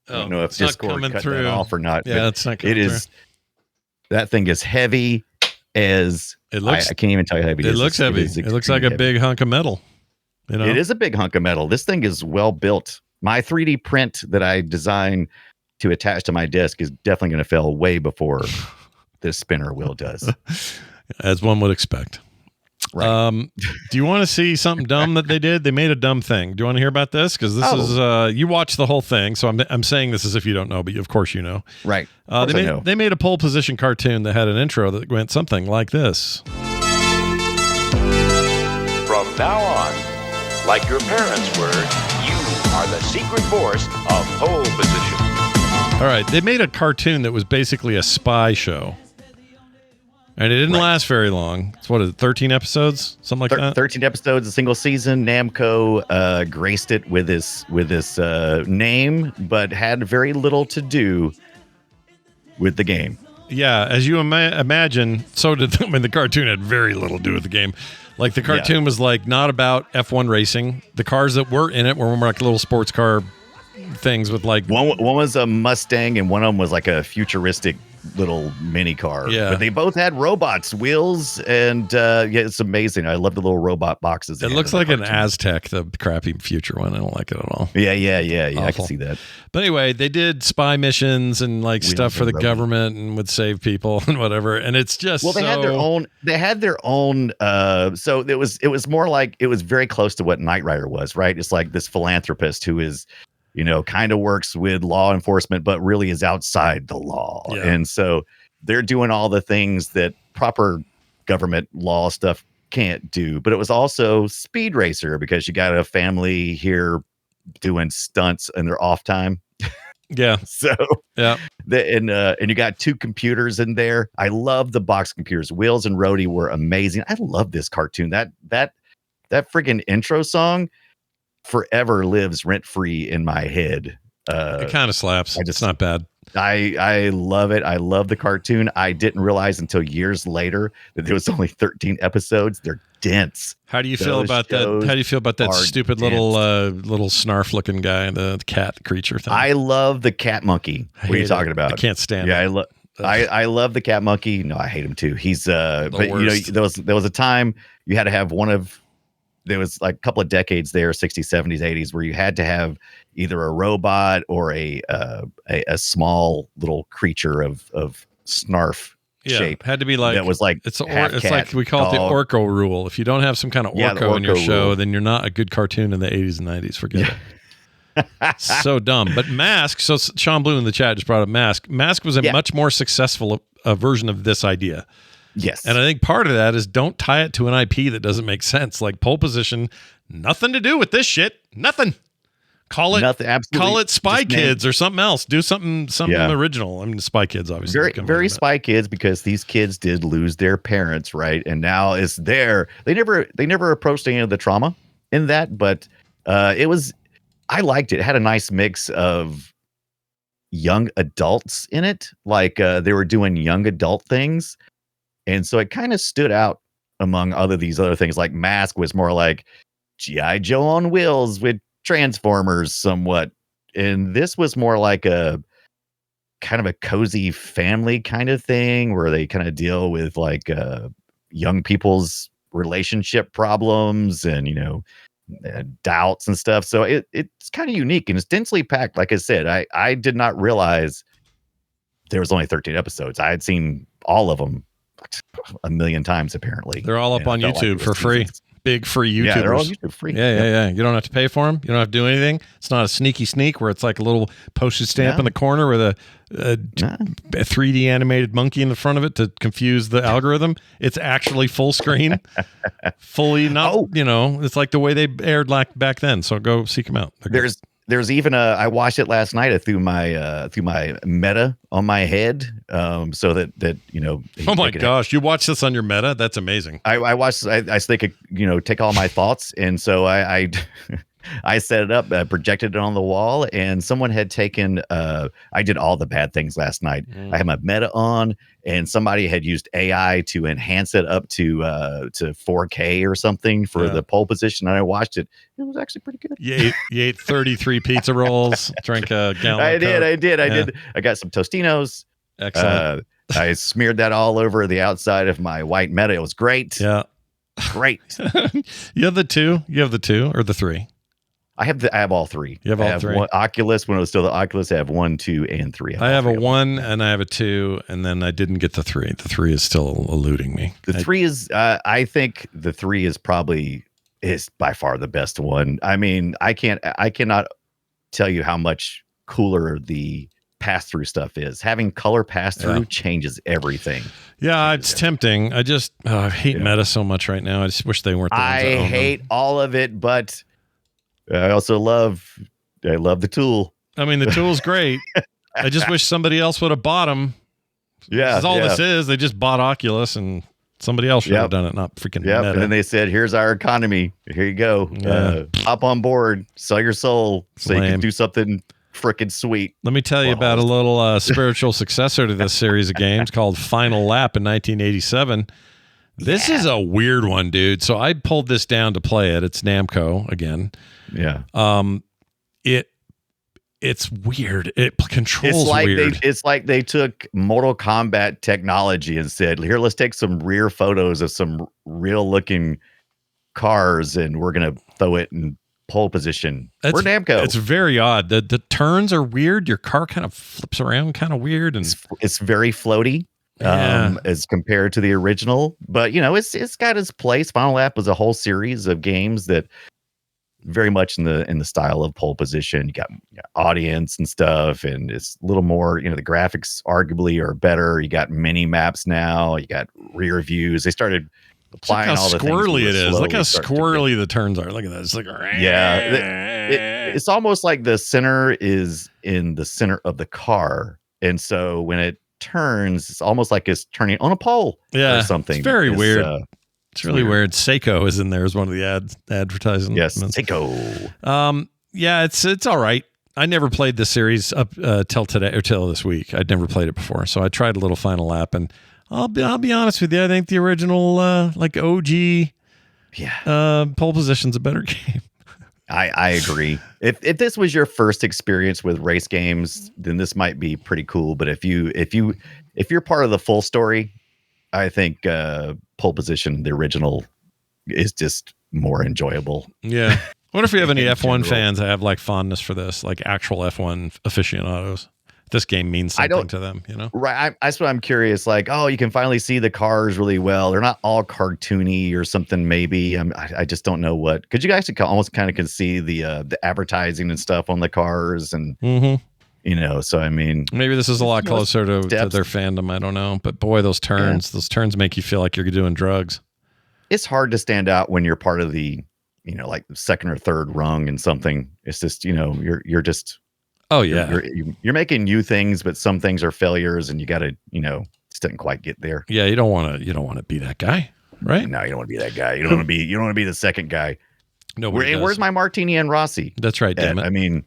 I don't know if Discord cut that off or not. Yeah, it's not coming through. That thing is heavy as It looks. I can't even tell you how heavy It looks heavy. It looks like a big hunk of metal. You know, It is a big hunk of metal. This thing is well built. My 3D print that I designed to attach to my desk is definitely going to fail way before this spinner wheel does. as one would expect. Right. Do you want to see something dumb that they did? They made a dumb thing. Do you want to hear about this? Because this is you watched the whole thing, so I'm saying this as if you don't know, but of course you know. Right. They made a pole position cartoon that had an intro that went something like this. From now on, like your parents were, you are the secret force of pole position. All right, they made a cartoon that was basically a spy show. And it didn't last very long. It's what is it, 13 episodes? Something like that? 13 episodes, a single season. Namco graced it with this name, but had very little to do with the game. Yeah, as you imagine, so did the cartoon had very little to do with the game. Like the cartoon was like not about F1 racing. The cars that were in it were more like little sports car things with like one was a Mustang and one of them was like a futuristic little mini car. Yeah, but they both had robots, wheels, and it's amazing. I love the little robot boxes. It looks like an Aztec, the crappy future one. I don't like it at all. Yeah. Awful. I can see that. But anyway, they did spy missions and like stuff for the government and would save people and whatever. And it's just they had their own. They had their own. So it was more like it was very close to what Knight Rider was, right? It's like this philanthropist who is, kind of works with law enforcement, but really is outside the law. Yeah. And so they're doing all the things that proper government law stuff can't do. But it was also Speed Racer because you got a family here doing stunts in their off time. Yeah. So yeah. And you got two computers in there. I love the box computers. Wheels and Rhodey were amazing. I love this cartoon. That freaking intro song forever lives rent free in my head. It kind of slaps. It's not bad. I love it. I love the cartoon. I didn't realize until years later that there was only 13 episodes. They're dense. How do you feel about that? How do you feel about that stupid little snarf looking guy, the cat creature thing? I love the cat monkey. What are you talking about? I can't stand it. I love the cat monkey. No, I hate him too. He's but worst. There was a time you had to have there was like a couple of decades there, 60s, 70s, 80s, where you had to have either a robot or a small little creature of snarf shape. Had to be like that was like it's like we call it the Orko rule. If you don't have some kind of Orko in your show, then you're not a good cartoon in the 80s and 90s. Forget it. So dumb. But Mask. So Sean Blue in the chat just brought up Mask. Mask was a much more successful version of this idea. Yes. And I think part of that is don't tie it to an IP that doesn't make sense. Like pole position, nothing to do with this shit. Nothing. Call it Spy Kids or something else. Do something original. I mean, Spy Kids, obviously. Very Spy Kids, because these kids did lose their parents, right? And now it's there. They never approached any of the trauma in that, but I liked it. It had a nice mix of young adults in it. Like they were doing young adult things. And so it kind of stood out among these other things. Like Mask was more like G.I. Joe on wheels with Transformers somewhat. And this was more like a kind of a cozy family kind of thing where they kind of deal with like young people's relationship problems and, doubts and stuff. So it's kind of unique and it's densely packed. Like I said, I did not realize there was only 13 episodes. I had seen all of them a million times apparently. They're all up on YouTube for free. Big free YouTubers. Yeah, they're all YouTube free. Yeah. You don't have to pay for them. You don't have to do anything. It's not a sneaky sneak where it's like a little postage stamp in the corner with a 3D animated monkey in the front of it to confuse the algorithm. It's actually full screen, fully not. It's like the way they aired back then. So go seek them out. There's even I watched it last night. I threw my Meta on my head, so that. Oh my gosh, you watched this on your Meta? That's amazing. I watched. I so they could take all my thoughts, and so I I set it up, projected it on the wall, and someone had taken. I did all the bad things last night. I had my Meta on, and somebody had used AI to enhance it up to 4K or something for the pole position. And I watched it. It was actually pretty good. You ate 33 pizza rolls, drank a gallon. I did. I got some Tostinos. Excellent. I smeared that all over the outside of my white Meta. It was great. Yeah. Great. You have the two? You have the two or the three? I have all three. You have all three? One, Oculus, when it was still the Oculus, I have 1, 2, and 3. I have a 1 and I have a 2, and then I didn't get the 3. The 3 is still eluding me. The 3 is, I think the 3 is by far the best one. I mean, I cannot tell you how much cooler the pass-through stuff is. Having color pass-through changes everything. Yeah, it's tempting. I just I hate Meta so much right now. I just wish they weren't the ones that own them. hate all of it, but I also love the tool. I mean, the tool's great. I just wish somebody else would have bought them. Yeah. That's all this is. They just bought Oculus and somebody else should have done it, not freaking Meta. And then they said, here's our economy. Here you go. Hop on board, sell your soul so you can do something freaking sweet. Let me tell you about a little spiritual successor to this series of games called Final Lap in 1987. This is a weird one, dude. So I pulled this down to play it. It's Namco again. Yeah. It's weird. It controls weird. It's like they took Mortal Kombat technology and said, here, let's take some rear photos of some real looking cars and we're going to throw it in pole position. We're Namco. It's very odd. The turns are weird. Your car kind of flips around kind of weird. And it's very floaty. As compared to the original, but it's got its place. Final Lap was a whole series of games that very much in the style of pole position. You got audience and stuff, and it's a little more. The graphics arguably are better. You got mini maps now. You got rear views. They started applying all the things. Look how squirrely it is. Look how squirrely the turns are. Look at that. It's like it's almost like the center is in the center of the car, and so when it turns, it's almost like it's turning on a pole or something. It's very weird. It's really weird. Seiko is in there as one of the advertising. Yes, Seiko. It's all right. I never played this series up till today or till this week. I'd never played it before, so I tried a little Final Lap, and I'll be honest with you. I think the original OG pole position's a better game. I agree. If this was your first experience with race games, then this might be pretty cool. But if you're part of the full story, I think pole position, the original, is just more enjoyable. Yeah. I wonder if we have any F1 fans that have fondness for this, like actual F1 aficionados. This game means something to them, Right. That's what I'm curious. You can finally see the cars really well. They're not all cartoony or something. Maybe I just don't know what. Because you guys almost kind of can see the advertising and stuff on the cars, and So I mean, maybe this is a lot closer to their fandom. I don't know, but boy, those turns make you feel like you're doing drugs. It's hard to stand out when you're part of the, like the second or third rung and something. It's just you're just. Oh yeah, you're making new things, but some things are failures, and you got to, just didn't quite get there. Yeah, you don't want to be that guy, right? No, you don't want to be that guy. You don't want to be the second guy. No, where's my Martini and Rossi? That's right, damn it. I mean,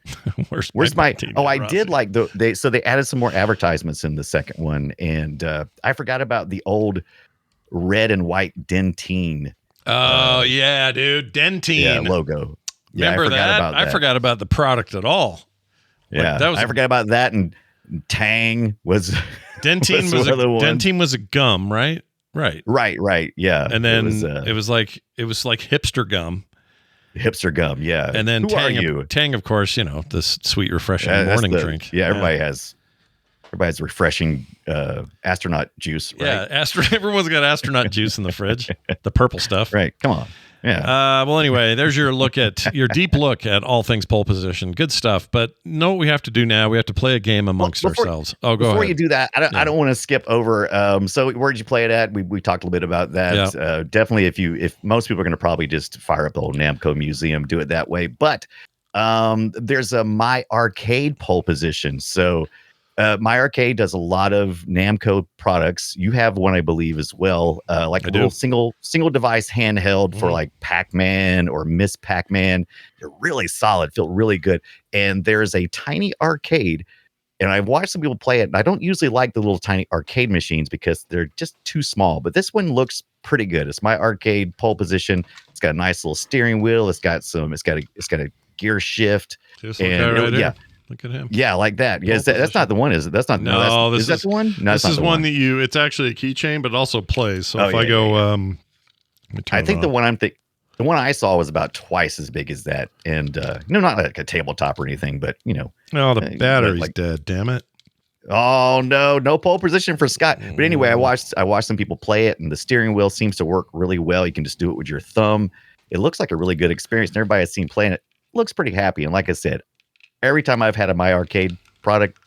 where's my? I did like they added some more advertisements in the second one, and I forgot about the old red and white Dentine. Oh yeah, dude, Dentine logo. Remember that? I forgot about the product at all. Yeah, I forgot about that. And Tang was Dentine Dentine was a gum, right? Right. Yeah, and then it was like hipster gum. Hipster gum, yeah. And then Tang, of course, this sweet, refreshing morning drink. Yeah, everybody has refreshing astronaut juice. Right? Yeah, everyone's got astronaut juice in the fridge, the purple stuff. Right. Come on. Yeah. Well, anyway, there's your deep look at all things pole position. Good stuff. But know what we have to do now? We have to play a game amongst ourselves. Oh, go ahead. Before you do that, I don't want to skip over. So where did you play it at? We talked a little bit about that. Yeah. Definitely, if most people are going to probably just fire up the old Namco museum, do it that way. But there's a My Arcade pole position. So My Arcade does a lot of Namco products. You have one, I believe, as well. Like a little single device handheld for like Pac-Man or Miss Pac-Man. They're really solid, feel really good. And there's a tiny arcade, and I've watched some people play it. And I don't usually like the little tiny arcade machines because they're just too small. But this one looks pretty good. It's My Arcade pole position. It's got a nice little steering wheel. It's got a gear shift. Yeah. Look at him. Yeah, like that. Yeah, that's not the one, is it? That's not. No, is that the one? No, this is one that it's actually a keychain, but it also plays. So if I go, let me turn I think it the on. the one I saw was about twice as big as that, and not like a tabletop or anything, but Oh, the battery's like, dead. Damn it. Oh no pole position for Scott. But anyway, I watched some people play it, and the steering wheel seems to work really well. You can just do it with your thumb. It looks like a really good experience, and everybody I've seen playing it looks pretty happy. And like I said, every time I've had a My Arcade product,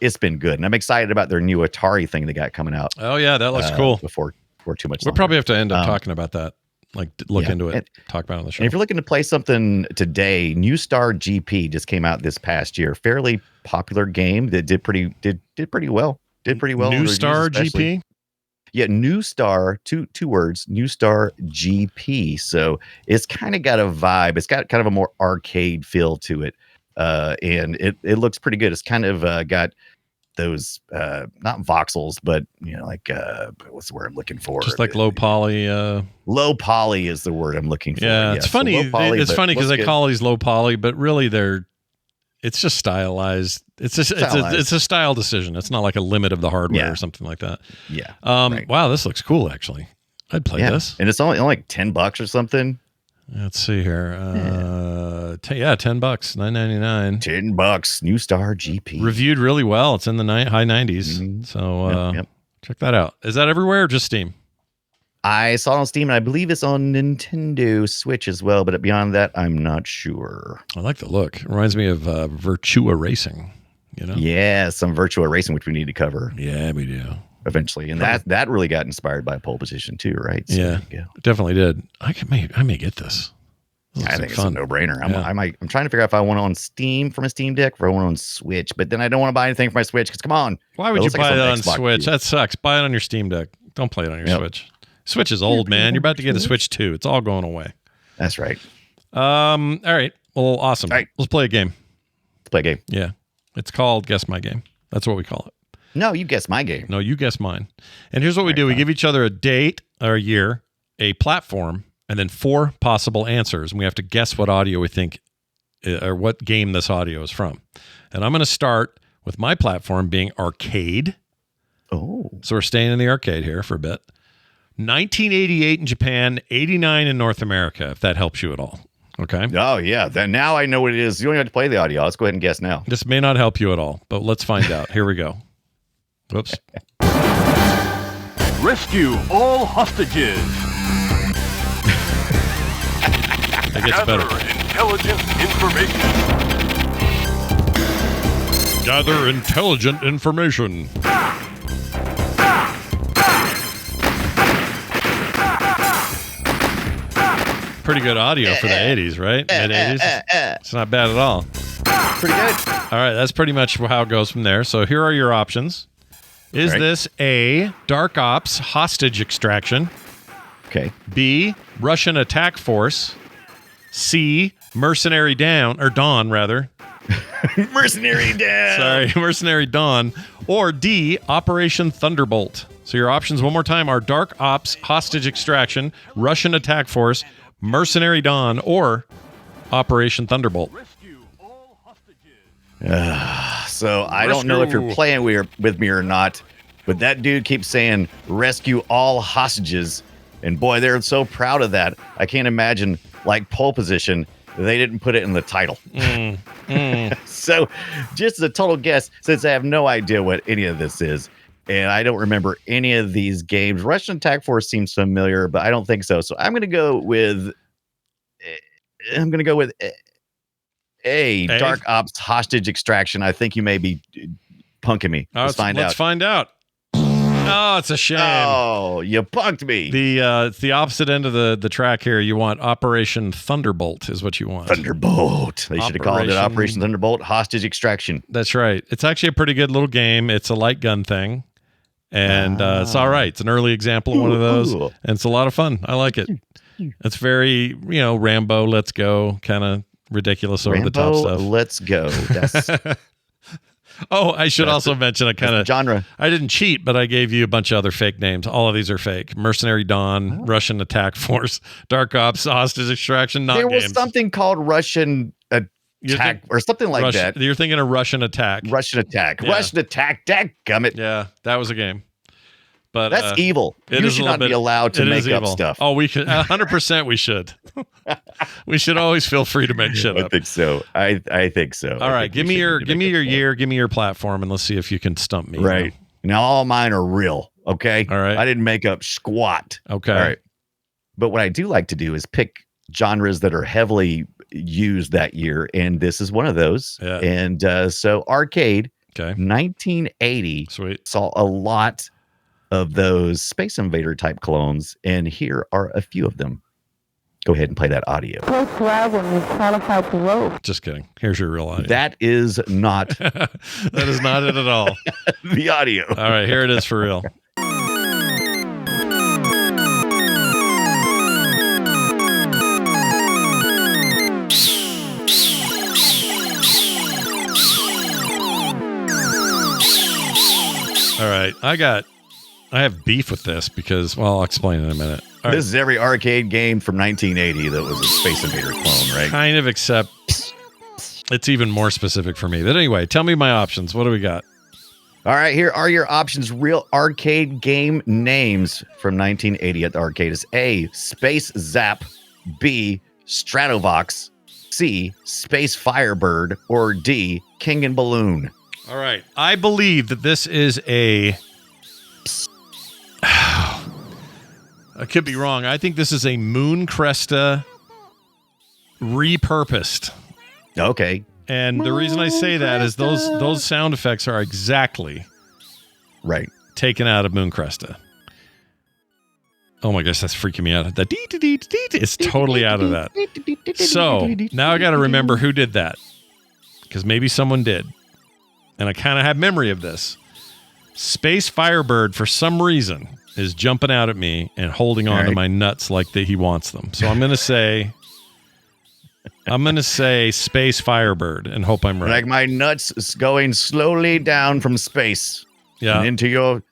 it's been good, and I'm excited about their new Atari thing they got coming out. Oh yeah, that looks cool. Before too much. We'll probably have to end up talking about that. Like look into it, and, talk about it on the show. And if you're looking to play something today, New Star GP just came out this past year. Fairly popular game that did pretty well. Did pretty well. New Star GP. Yeah, New Star, two words, New Star GP. So it's kind of got a vibe. It's got kind of a more arcade feel to it, and it looks pretty good. It's kind of got those not voxels, but like what's the word I'm looking for? Just like low poly. Low poly is the word I'm looking for. Yeah, it's funny. So poly, it's funny because they good. call these low poly, but really it's just stylized. It's a style decision. It's not like a limit of the hardware or something like that. Yeah. Right. Wow, this looks cool. Actually, I'd play this. And it's only like $10 or something. Let's see here. $10, $9.99. $10, New Star GP. Reviewed really well. It's in the high 90s. Mm-hmm. So check that out. Is that everywhere or just Steam? I saw it on Steam, and I believe it's on Nintendo Switch as well. But beyond that, I'm not sure. I like the look. It reminds me of Virtua Racing. Yeah, some Virtua Racing, which we need to cover. Yeah, we do. Eventually, and that really got inspired by pole position too, right? So yeah, definitely did. I may get this. I think it's a no-brainer. I'm trying to figure out if I want it on Steam from a Steam Deck, or if I want it on Switch. But then I don't want to buy anything for my Switch because come on, why would you buy it on Switch? That sucks. Buy it on your Steam Deck. Don't play it on your Switch. Switch is old, man. You're about to get a Switch 2. It's all going away. That's right. All right. Well, awesome. All right. Let's play a game. Let's play a game. Yeah, it's called Guess My Game. That's what we call it. No, you guess my game. No, you guess mine. And here's what we do. We give each other a date or a year, a platform, and then 4 possible answers. And we have to guess what audio we think or what game this audio is from. And I'm going to start with my platform being arcade. Oh. So we're staying in the arcade here for a bit. 1988 in Japan, 89 in North America, if that helps you at all. Okay. Oh, yeah. Then now I know what it is. You don't have to play the audio. Let's go ahead and guess now. This may not help you at all, but let's find out. Here we go. Whoops. Rescue all hostages. It gets better. Gather intelligent Gather intelligent information. information. Pretty good audio for the 80s, right? Mid-80s. It's not bad at all. Pretty good. All right, that's pretty much how it goes from there. So here are your options. Is this A, Dark Ops hostage extraction? Okay. B, Russian attack force? C, Mercenary Dawn, rather. Mercenary Dawn. Sorry, Mercenary Dawn. Or D, Operation Thunderbolt. So your options one more time are Dark Ops hostage extraction, Russian attack force, Mercenary Dawn, or Operation Thunderbolt. So I don't know if you're playing with me or not, but that dude keeps saying rescue all hostages. And boy, they're so proud of that. I can't imagine, like pole position, they didn't put it in the title. So just as a total guess, since I have no idea what any of this is, and I don't remember any of these games. Russian Attack Force seems familiar, but I don't think so. So I'm going to go with A, Dark Ops hostage extraction. I think you may be punking me. Let's find out. Oh, it's a shame. Oh, you punked me. It's the opposite end of the track here. You want Operation Thunderbolt is what you want. Thunderbolt. They should have called it Operation Thunderbolt hostage extraction. That's right. It's actually a pretty good little game. It's a light gun thing. And it's all right. It's an early example of one of those. And it's a lot of fun. I like it. It's very, Rambo, let's go, kind of ridiculous over the top stuff. Let's go. That's I should also mention a kind of genre. I didn't cheat, but I gave you a bunch of other fake names. All of these are fake. Mercenary Dawn, Russian Attack Force, Dark Ops, Hostage Extraction, not There was games. something called Russian attack or something like that. You're thinking of Russian Attack. Russian Attack. Yeah. Russian Attack. Dadgummit. Yeah, that was a game. But that's evil. You should not be allowed to make up stuff. Oh, we should 100%. We should. We should always feel free to make shit up. I think so. I think so. All right, give me your year, give me your platform, and let's see if you can stump me. Right now, all mine are real. Okay. All right. I didn't make up squat. Okay. All right. But what I do like to do is pick genres that are heavily used that year, and this is one of those. Yeah. And so arcade. Okay. 1980. Sweet. Saw a lot of those Space Invader type clones, and here are a few of them. Go ahead and play that audio. Play thrive when you qualify to rope. Just kidding. Here's your real audio. That is not That is not it at all. the audio. All right, here it is for real. All right, I have beef with this because, well, I'll explain in a minute. All right. This is every arcade game from 1980 that was a Space Invader clone, right? Kind of, except it's even more specific for me. But anyway, tell me my options. What do we got? All right, here are your options. Real arcade game names from 1980 at the arcade is A, Space Zap, B, Stratovox, C, Space Firebird, or D, King and Balloon. All right. I believe that this is a... I could be wrong. I think this is a Moon Cresta repurposed. Okay. And the reason I say that is those sound effects are exactly right taken out of Moon Cresta. Oh my gosh, that's freaking me out. That it's totally out of that. So now I got to remember who did that, because maybe someone did, and I kind of have memory of this. Space Firebird, for some reason, is jumping out at me and holding on to my nuts like he wants them. So I'm gonna say Space Firebird and hope I'm right. Like my nuts is going slowly down from space. Yeah. And into your...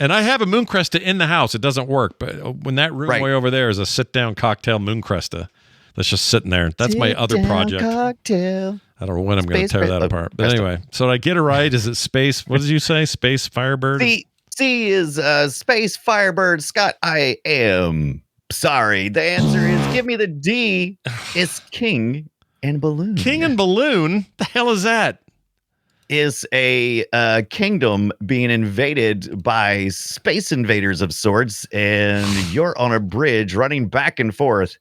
And I have a Moon Cresta in the house. It doesn't work, but when that room way over there is a sit-down cocktail Moon Cresta that's just sitting there. That's my other project. Cocktail. I don't know when I'm going to tear that apart. But anyway, so did I get it right? Is it Space? What did you say? Space Firebird? C is Space Firebird. Scott, I am sorry. The answer is, give me the D. It's King and Balloon. King and Balloon? The hell is that? Is a kingdom being invaded by space invaders of sorts, and you're on a bridge running back and forth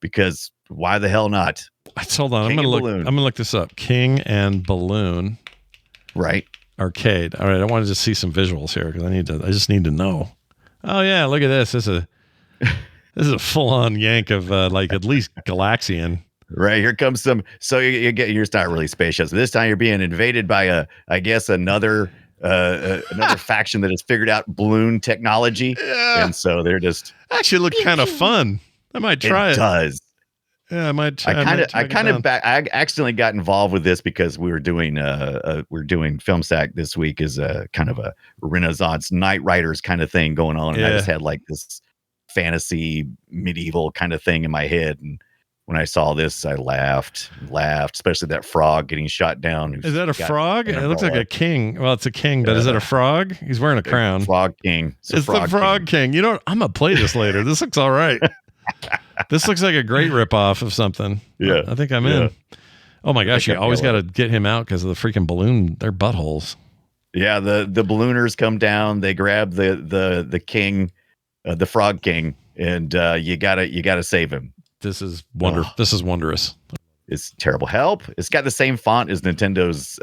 because why the hell not? Hold on, I'm gonna look this up. King and Balloon, right? Arcade. All right, I wanted to see some visuals here because I just need to know. Oh yeah, look at this. This is a full on yank of like at least Galaxian. Right, here comes some. So you're not really spaceships. This time you're being invaded by another faction that has figured out balloon technology, and so they're just actually look kind of fun. I might try it. It does. Yeah, I might try. I accidentally got involved with this because we're doing Film Sack this week is a kind of a Renaissance Knight Riders kind of thing going on, and I just had like this fantasy medieval kind of thing in my head, and when I saw this, I laughed, especially that frog getting shot down. Is that a frog? It looks like a king. Well, it's a king, but is it a frog? He's wearing a crown. Frog king. It's the frog king. You know what? I'm going to play this later. This looks all right. This looks like a great ripoff of something. Yeah. I think I'm in. Oh my gosh, you always got to get him out because of the freaking balloon. They're buttholes. Yeah, the ballooners come down. They grab the king, the frog king, and you gotta save him. This is wonderful. This is wondrous. It's terrible. Help. It's got the same font as Nintendo's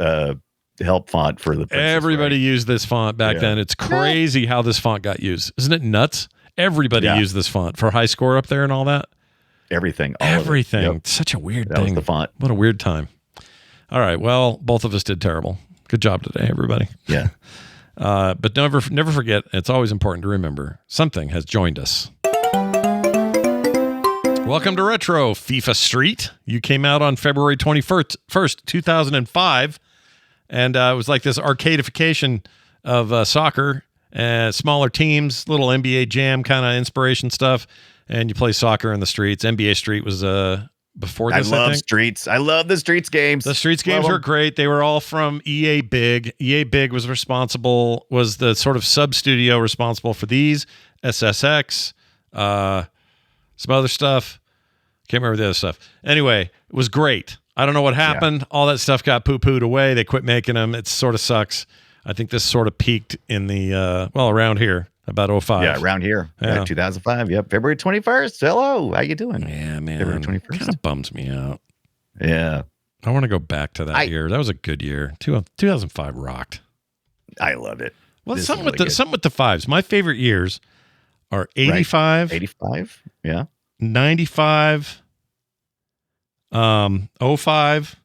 help font for the Princess, everybody used this font back then. It's crazy how this font got used. Isn't it nuts? Everybody used this font for high score up there and all that. Everything. Everything. Yep. Such a weird thing. Was the font. What a weird time. All right. Well, both of us did terrible. Good job today, everybody. Yeah. But never forget, it's always important to remember, something has joined us. Welcome to Retro FIFA Street. You came out on February 21st, 2005. And it was like this arcadification of soccer, smaller teams, little NBA Jam kind of inspiration stuff. And you play soccer in the streets. NBA Street was before I this. love I think. Streets. I love the Streets games. The Streets games Love were 'em. great. They were all from EA Big. EA Big was the sort of sub studio responsible for these, SSX, some other stuff. Can't remember the other stuff. Anyway, it was great. I don't know what happened. All that stuff got poo-pooed away. They quit making them. It sort of sucks. I think this sort of peaked in the, around here, about 05. Yeah, around here. Yeah. 2005. Yep. February 21st. Hello. How you doing? Yeah, man. February 21st. Kind of bums me out. Yeah. I want to go back to that year. That was a good year. 2005 rocked. I love it. Well, This is something really something with the fives. My favorite years are 85, 85. Yeah. 95, 05,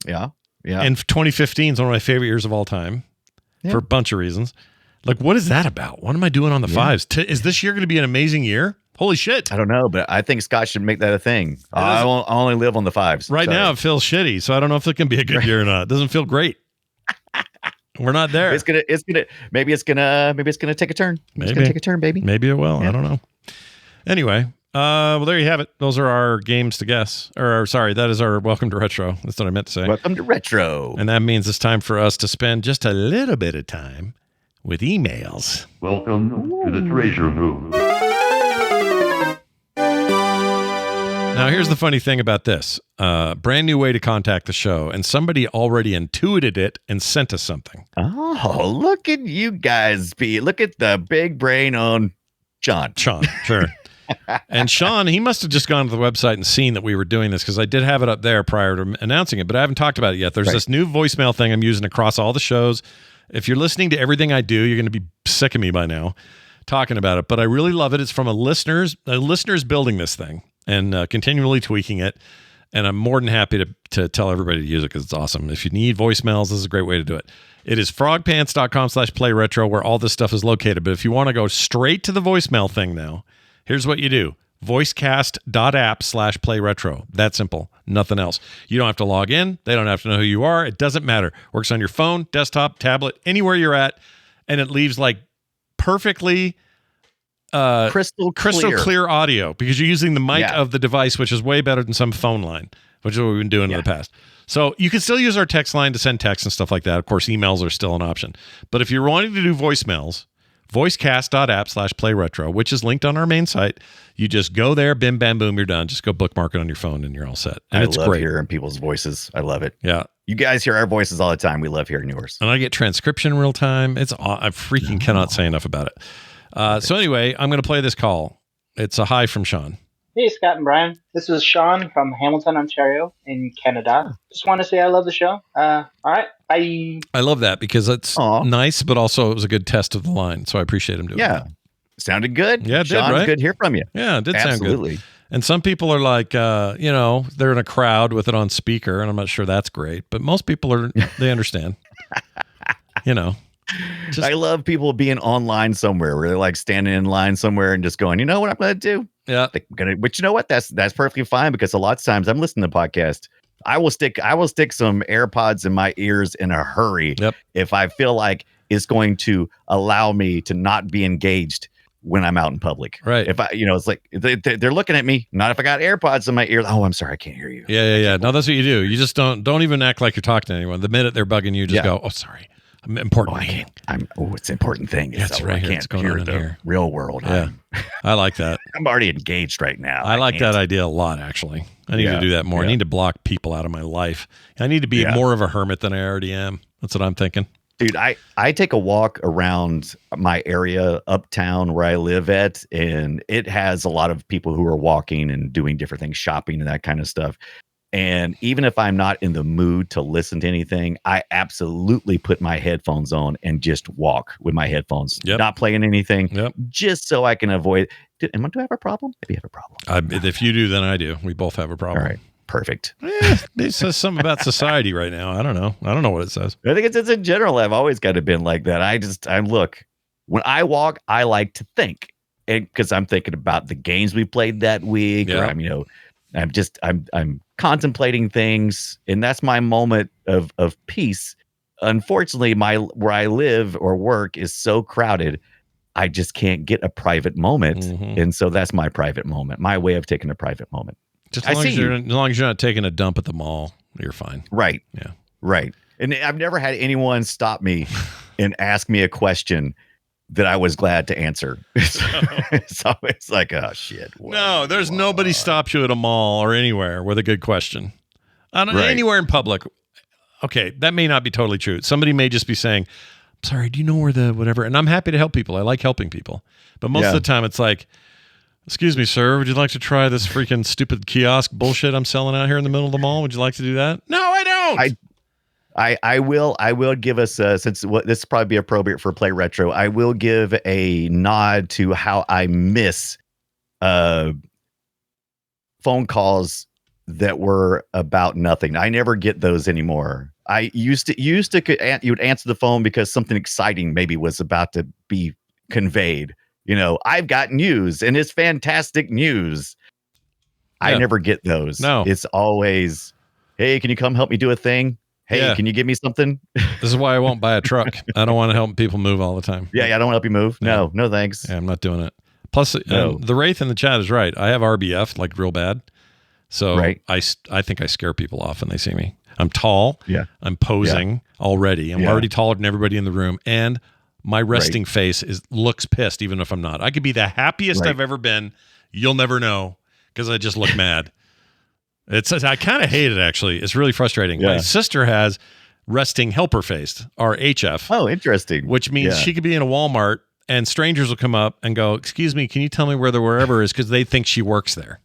Yeah. Yeah. and 2015 is one of my favorite years of all time for a bunch of reasons. Like, what is that about? What am I doing on the fives? Is this year going to be an amazing year? Holy shit. I don't know, but I think Scott should make that a thing. I only live on the fives. Right Sorry. now, it feels shitty, so I don't know if it can be a good year or not. It doesn't feel great. We're not there. Maybe it's gonna take a turn. It's gonna take a turn, baby. Maybe it will. I don't know. Anyway, well, there you have it. Those are our games to guess. That is our welcome to retro. That's what I meant to say. Welcome to retro. And that means it's time for us to spend just a little bit of time with emails. Welcome to the treasure room. Now, here's the funny thing about this. Brand new way to contact the show, and somebody already intuited it and sent us something. Oh, look at you guys look at the big brain on Sean, sure. And Sean, he must have just gone to the website and seen that we were doing this, because I did have it up there prior to announcing it, but I haven't talked about it yet. There's this new voicemail thing I'm using across all the shows. If you're listening to everything I do, you're going to be sick of me by now talking about it, but I really love it. It's from a listener's building this thing and continually tweaking it. And I'm more than happy to tell everybody to use it because it's awesome. If you need voicemails, this is a great way to do it. It is frogpants.com/playretro where all this stuff is located. But if you want to go straight to the voicemail thing now, here's what you do. voicecast.app/playretro. That simple. Nothing else. You don't have to log in. They don't have to know who you are. It doesn't matter. Works on your phone, desktop, tablet, anywhere you're at. And it leaves like perfectly crystal clear audio because you're using the mic of the device, which is way better than some phone line, which is what we've been doing in the past. So you can still use our text line to send text and stuff like that. Of course, emails are still an option. But if you're wanting to do voicemails, voicecast.app/playretro, which is linked on our main site. You just go there, bim, bam, boom, you're done. Just go bookmark it on your phone and you're all set. And it's great. Hearing people's voices. I love it. Yeah. You guys hear our voices all the time. We love hearing yours. And I get transcription real time. I freaking cannot say enough about it. So anyway, I'm going to play this call. It's a hi from Sean. Hey, Scott and Brian. This is Sean from Hamilton, Ontario in Canada. Just want to say I love the show. All right. Bye. I love that because it's nice, but also it was a good test of the line. So I appreciate him doing that. Sounded good. Yeah, it did, Sean, right? good to hear from you. Yeah, it did Absolutely. sound good. And some people are like, they're in a crowd with it on speaker, and I'm not sure that's great. But most people they understand. I love people being online somewhere where they're like standing in line somewhere and just going, you know what I'm going to do? Yeah. But you know what? That's perfectly fine because a lot of times I'm listening to podcasts. I will stick some AirPods in my ears in a hurry if I feel like it's going to allow me to not be engaged when I'm out in public. Right. If it's like they're looking at me, not if I got AirPods in my ear. Oh, I'm sorry, I can't hear you. Yeah. No, that's what you do. You just don't even act like you're talking to anyone. The minute they're bugging you, just go, oh, sorry. I'm important. It's an important thing. That's right. I can't hear the real world. Yeah. I like that. I'm already engaged right now. I like that idea a lot, actually. I need to do that more. I need to block people out of my life. I need to be more of a hermit than I already am. That's what I'm thinking. Dude, I take a walk around my area uptown where I live at, and it has a lot of people who are walking and doing different things, shopping and that kind of stuff. And even if I'm not in the mood to listen to anything, I absolutely put my headphones on and just walk with my headphones, not playing anything, just so I can avoid. Do I have a problem? Maybe I have a problem. If you do, then I do. We both have a problem. All right. Perfect. It says something about society right now. I don't know what it says. I think it's in general. I've always kind of been like that. I look, when I walk, I like to think, and because I'm thinking about the games we played that week, or I'm contemplating things, and that's my moment of peace. Unfortunately, where I live or work is so crowded, I just can't get a private moment, and so that's my private moment, my way of taking a private moment. Just I see you. as long as you're not taking a dump at the mall, you're fine. Right. Yeah. Right. And I've never had anyone stop me and ask me a question that I was glad to answer. So it's like, oh shit. No, there's nobody stops you at a mall or anywhere with a good question. Right. Anywhere in public. Okay, that may not be totally true. Somebody may just be saying, sorry, do you know where the whatever? And I'm happy to help people. I like helping people. But most of the time it's like, excuse me, sir, would you like to try this freaking stupid kiosk bullshit I'm selling out here in the middle of the mall? Would you like to do that? No, I don't. I will give us since this probably be appropriate for Play Retro. I will give a nod to how I miss phone calls that were about nothing. I never get those anymore. I used to you would answer the phone because something exciting maybe was about to be conveyed. You know, I've got news and it's fantastic news. Yeah. I never get those. No, it's always, hey, can you come help me do a thing? Hey, can you give me something? This is why I won't buy a truck. I don't want to help people move all the time. Yeah, I don't want to help you move. No, thanks. Yeah, I'm not doing it. Plus, the Wraith in the chat is right. I have RBF, like real bad. So I think I scare people off when they see me. I'm tall. Yeah. I'm posing already. I'm already taller than everybody in the room. And my resting face looks pissed, even if I'm not. I could be the happiest I've ever been. You'll never know because I just look mad. I kind of hate it, actually. It's really frustrating. My sister has resting helper faced, or HF. Oh, interesting. Which means she could be in a Walmart and strangers will come up and go, excuse me, can you tell me where the wherever is? Because they think she works there.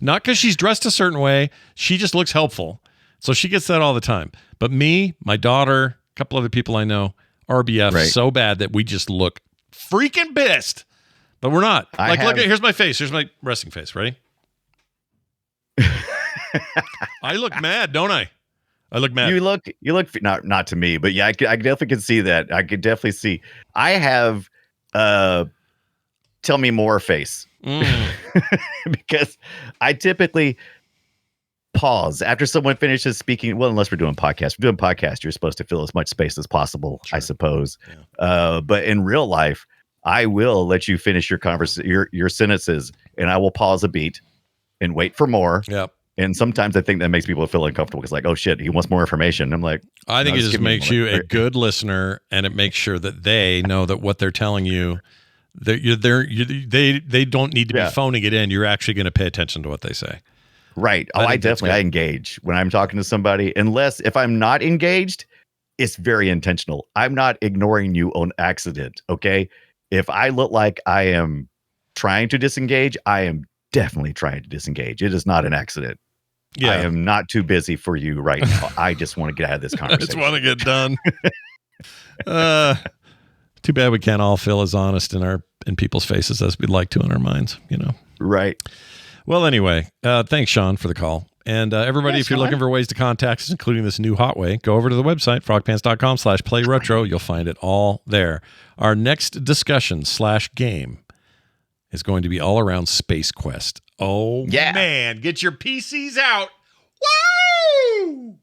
Not because she's dressed a certain way. She just looks helpful. So she gets that all the time. But me, my daughter, a couple other people I know, RBF so bad that we just look freaking pissed. But we're not. Look, here's my face. Here's my resting face. Ready? I look mad, don't I? I look mad. You look not to me, but yeah, I definitely can see that. I could definitely see. I have tell me more face because I typically pause after someone finishes speaking. Well, unless we're doing podcasts. We're doing podcasts. You're supposed to fill as much space as possible, I suppose. Yeah. But in real life, I will let you finish your sentences, and I will pause a beat and wait for more. Yep. And sometimes I think that makes people feel uncomfortable because, like, oh shit, he wants more information. I'm like, I think it just makes you a good listener, and it makes sure that they know that what they're telling you, they don't need to be phoning it in. You're actually going to pay attention to what they say. Right. I engage when I'm talking to somebody. Unless if I'm not engaged, it's very intentional. I'm not ignoring you on accident. Okay. If I look like I am trying to disengage, I am definitely trying to disengage. It is not an accident. Yeah. I am not too busy for you right now. I just want to get out of this conversation. I just want to get done. Too bad we can't all feel as honest in people's faces as we'd like to in our minds, you know? Right. Well, anyway, thanks, Sean, for the call. And everybody, if you're looking for ways to contact us, including this new hot way, go over to the website, frogpants.com/playretro. You'll find it all there. Our next discussion /game is going to be all around Space Quest. Oh, man. Get your PCs out. Woo!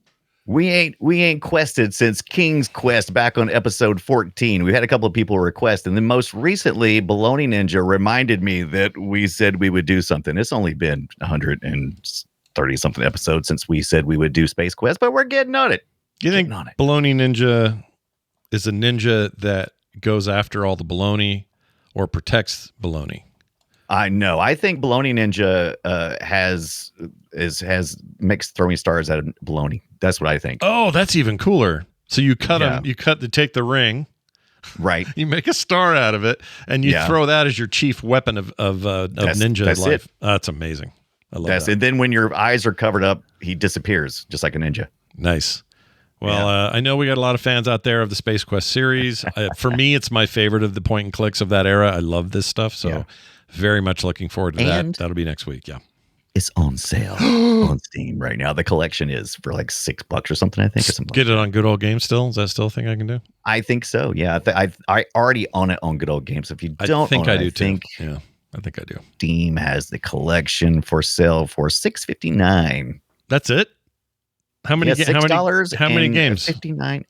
We ain't quested since King's Quest back on episode 14. We had a couple of people request, and then most recently, Baloney Ninja reminded me that we said we would do something. It's only been 130-something episodes since we said we would do Space Quest, but we're getting on it. You think Baloney Ninja is a ninja that goes after all the baloney or protects baloney? I know. I think Baloney Ninja makes throwing stars out of baloney. That's what I think. Oh, that's even cooler. So you cut them. You take the ring, right? You make a star out of it, and you throw that as your chief weapon of ninja life. That's amazing. I love that. And then when your eyes are covered up, he disappears just like a ninja. Nice. Well, I know we got a lot of fans out there of the Space Quest series. For me, it's my favorite of the point and clicks of that era. I love this stuff. So very much looking forward to that. That'll be next week. Yeah. It's on sale on Steam right now. The collection is for like $6 or something, I think. Or something. Get it on Good Old Games still? Is that still a thing I can do? I think so. Yeah. I already own it on Good Old Games. If you don't, I think I do too. Yeah, I think I do. Steam has the collection for sale for $6.59. That's it. How many? $6 how many games? $59.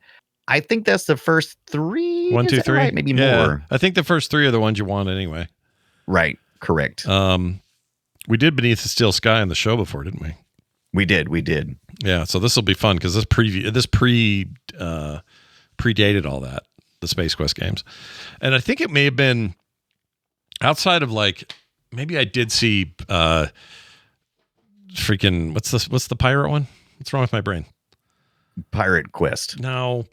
I think that's the first 3. 1, 2, 3. Right? Maybe more. I think the first 3 are the ones you want anyway. Right. Correct. We did Beneath the Steel Sky on the show before, didn't we? We did. Yeah, so this will be fun because this predated all that, the Space Quest games. And I think it may have been outside of like, maybe I did see freaking, what's the pirate one? What's wrong with my brain? Pirate Quest. No.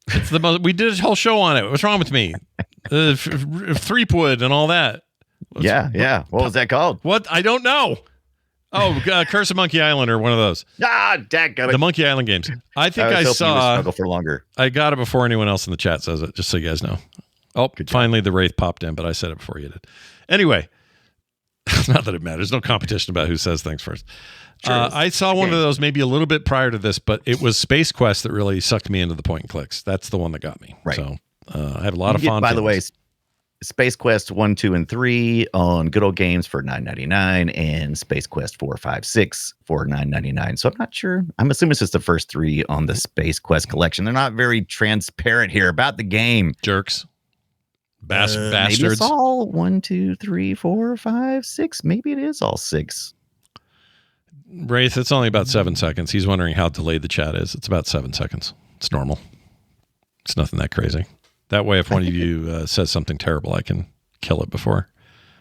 It's the most, we did a whole show on it. What's wrong with me? Threepwood and all that. Yeah. What was that called? What? I don't know. Oh, Curse of Monkey Island or one of those. Dadgummit. The Monkey Island games. I think I was hoping you would saw. struggle for longer. I got it before anyone else in the chat says it, just so you guys know. Oh, finally the Wraith popped in, but I said it before you did. Anyway, not that it matters. No competition about who says things first. Sure I saw one of those maybe a little bit prior to this, but it was Space Quest that really sucked me into the point and clicks. That's the one that got me. Right. So I have a lot of fun. By the way, Space Quest 1, 2, and 3 on Good Old Games for $9.99 and Space Quest 4, 5, 6 for $9.99. So I'm not sure. I'm assuming it's just the first 3 on the Space Quest collection. They're not very transparent here about the game. Jerks. Bastards. Maybe it's all 1, 2, 3, 4, 5, 6. Maybe it is all 6. Wraith, it's only about 7 seconds. He's wondering how delayed the chat is. It's about 7 seconds. It's normal. It's nothing that crazy. That way, if one of you says something terrible, I can kill it before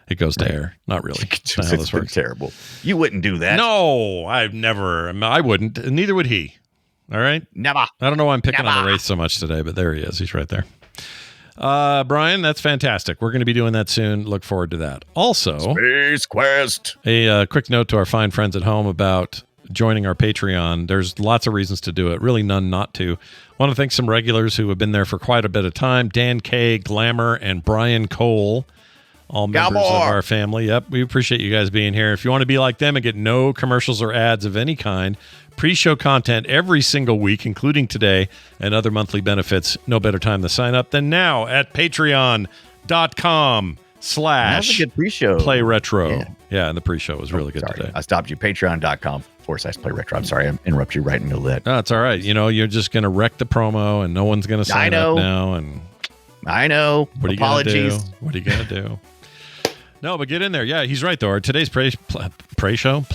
it goes to air. Not really. That's not how this works. Terrible. You wouldn't do that. No, I've never. I wouldn't. And neither would he. All right? Never. I don't know why I'm picking on the Wraith so much today, but there he is. He's right there. Brian, that's fantastic. We're going to be doing that soon. Look forward to that. Also, Space Quest. A quick note to our fine friends at home about joining our Patreon. There's lots of reasons to do it. Really none not to. Want to thank some regulars who have been there for quite a bit of time. Dan K, Glamour, and Brian Cole. All members of our family. Yep, we appreciate you guys being here. If you want to be like them and get no commercials or ads of any kind, pre-show content every single week, including today, and other monthly benefits, no better time to sign up than now at patreon.com/ That's a good pre-show. Play Retro. Yeah, and the pre-show was really good today. I stopped you. Patreon.com/Play Retro. I'm sorry. I interrupted you right in the middle of that. No, it's all right. You know, you're just going to wreck the promo and no one's going to sign up now. And I know. What are Apologies. you going to do? What are you going to do? No, but get in there. Yeah, he's right, though. Today's pre-show.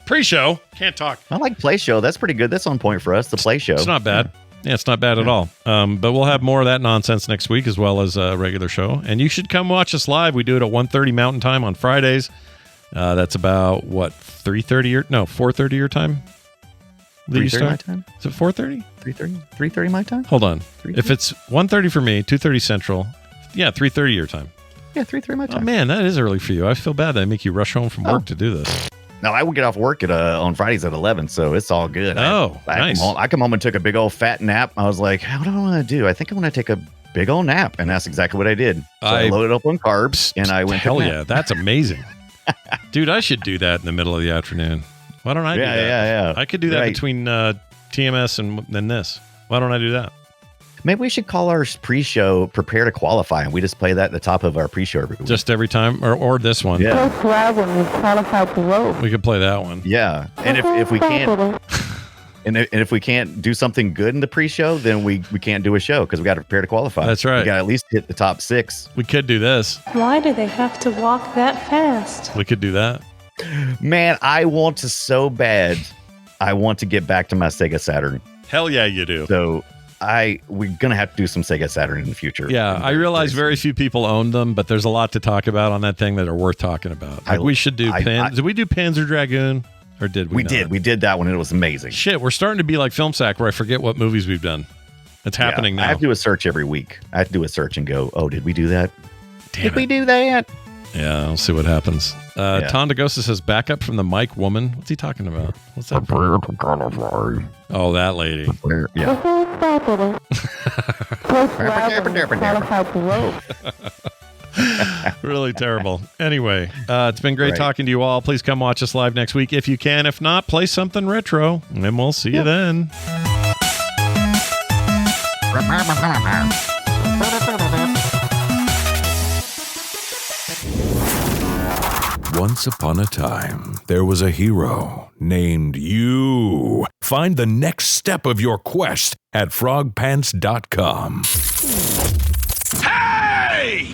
Can't talk. I like Play Show. That's pretty good. That's on point for us. The Play Show. It's not bad. Yeah, it's not bad at all. But we'll have more of that nonsense next week as well as a regular show. And you should come watch us live. We do it at 1:30 Mountain Time on Fridays. That's about, what, 4:30 your time? 3:30 my time? Is it 4:30? 3:30 my time? Hold on. If it's 1:30 for me, 2:30 Central, yeah, 3:30 your time. Yeah, 3:30 my time. Oh, man, that is early for you. I feel bad that I make you rush home from work to do this. No, I would get off work at on Fridays at 11, so it's all good. Nice. I come home and took a big old fat nap. I was like, what do I want to do? I think I want to take a big old nap, and that's exactly what I did. So I loaded up on carbs, and I went. Hell yeah, that's amazing, dude! I should do that in the middle of the afternoon. Why don't I do that? Yeah. I could do that between TMS and then this. Why don't I do that? Maybe we should call our pre-show "Prepare to Qualify," and we just play that at the top of our pre-show every week. Just every time, or this one. Yeah. So glad when we qualify to vote. We could play that one. Yeah, and if we can't, and if we can't do something good in the pre-show, then we can't do a show because we got to prepare to qualify. That's right. We got to at least hit the top 6. We could do this. Why do they have to walk that fast? We could do that. Man, I want to so bad. I want to get back to my Sega Saturn. Hell yeah, you do. So we're gonna have to do some Sega Saturn in the future. Yeah, I realize very few people own them, but there's a lot to talk about on that thing that are worth talking about. Like we should do did we do Panzer Dragoon, or did we? We did. We did that one, and it was amazing. Shit, we're starting to be like Film Sack, where I forget what movies we've done. It's happening now. I have to do a search every week. I have to do a search and go, oh, did we do that? Did we do that? Yeah, I'll see what happens. Tom DeGosa says, backup from the Mike woman. What's he talking about? What's that? Oh, that lady. Really terrible. Anyway, it's been great talking to you all. Please come watch us live next week if you can. If not, play something retro, and we'll see you then. Once upon a time, there was a hero named you. Find the next step of your quest at frogpants.com. Hey!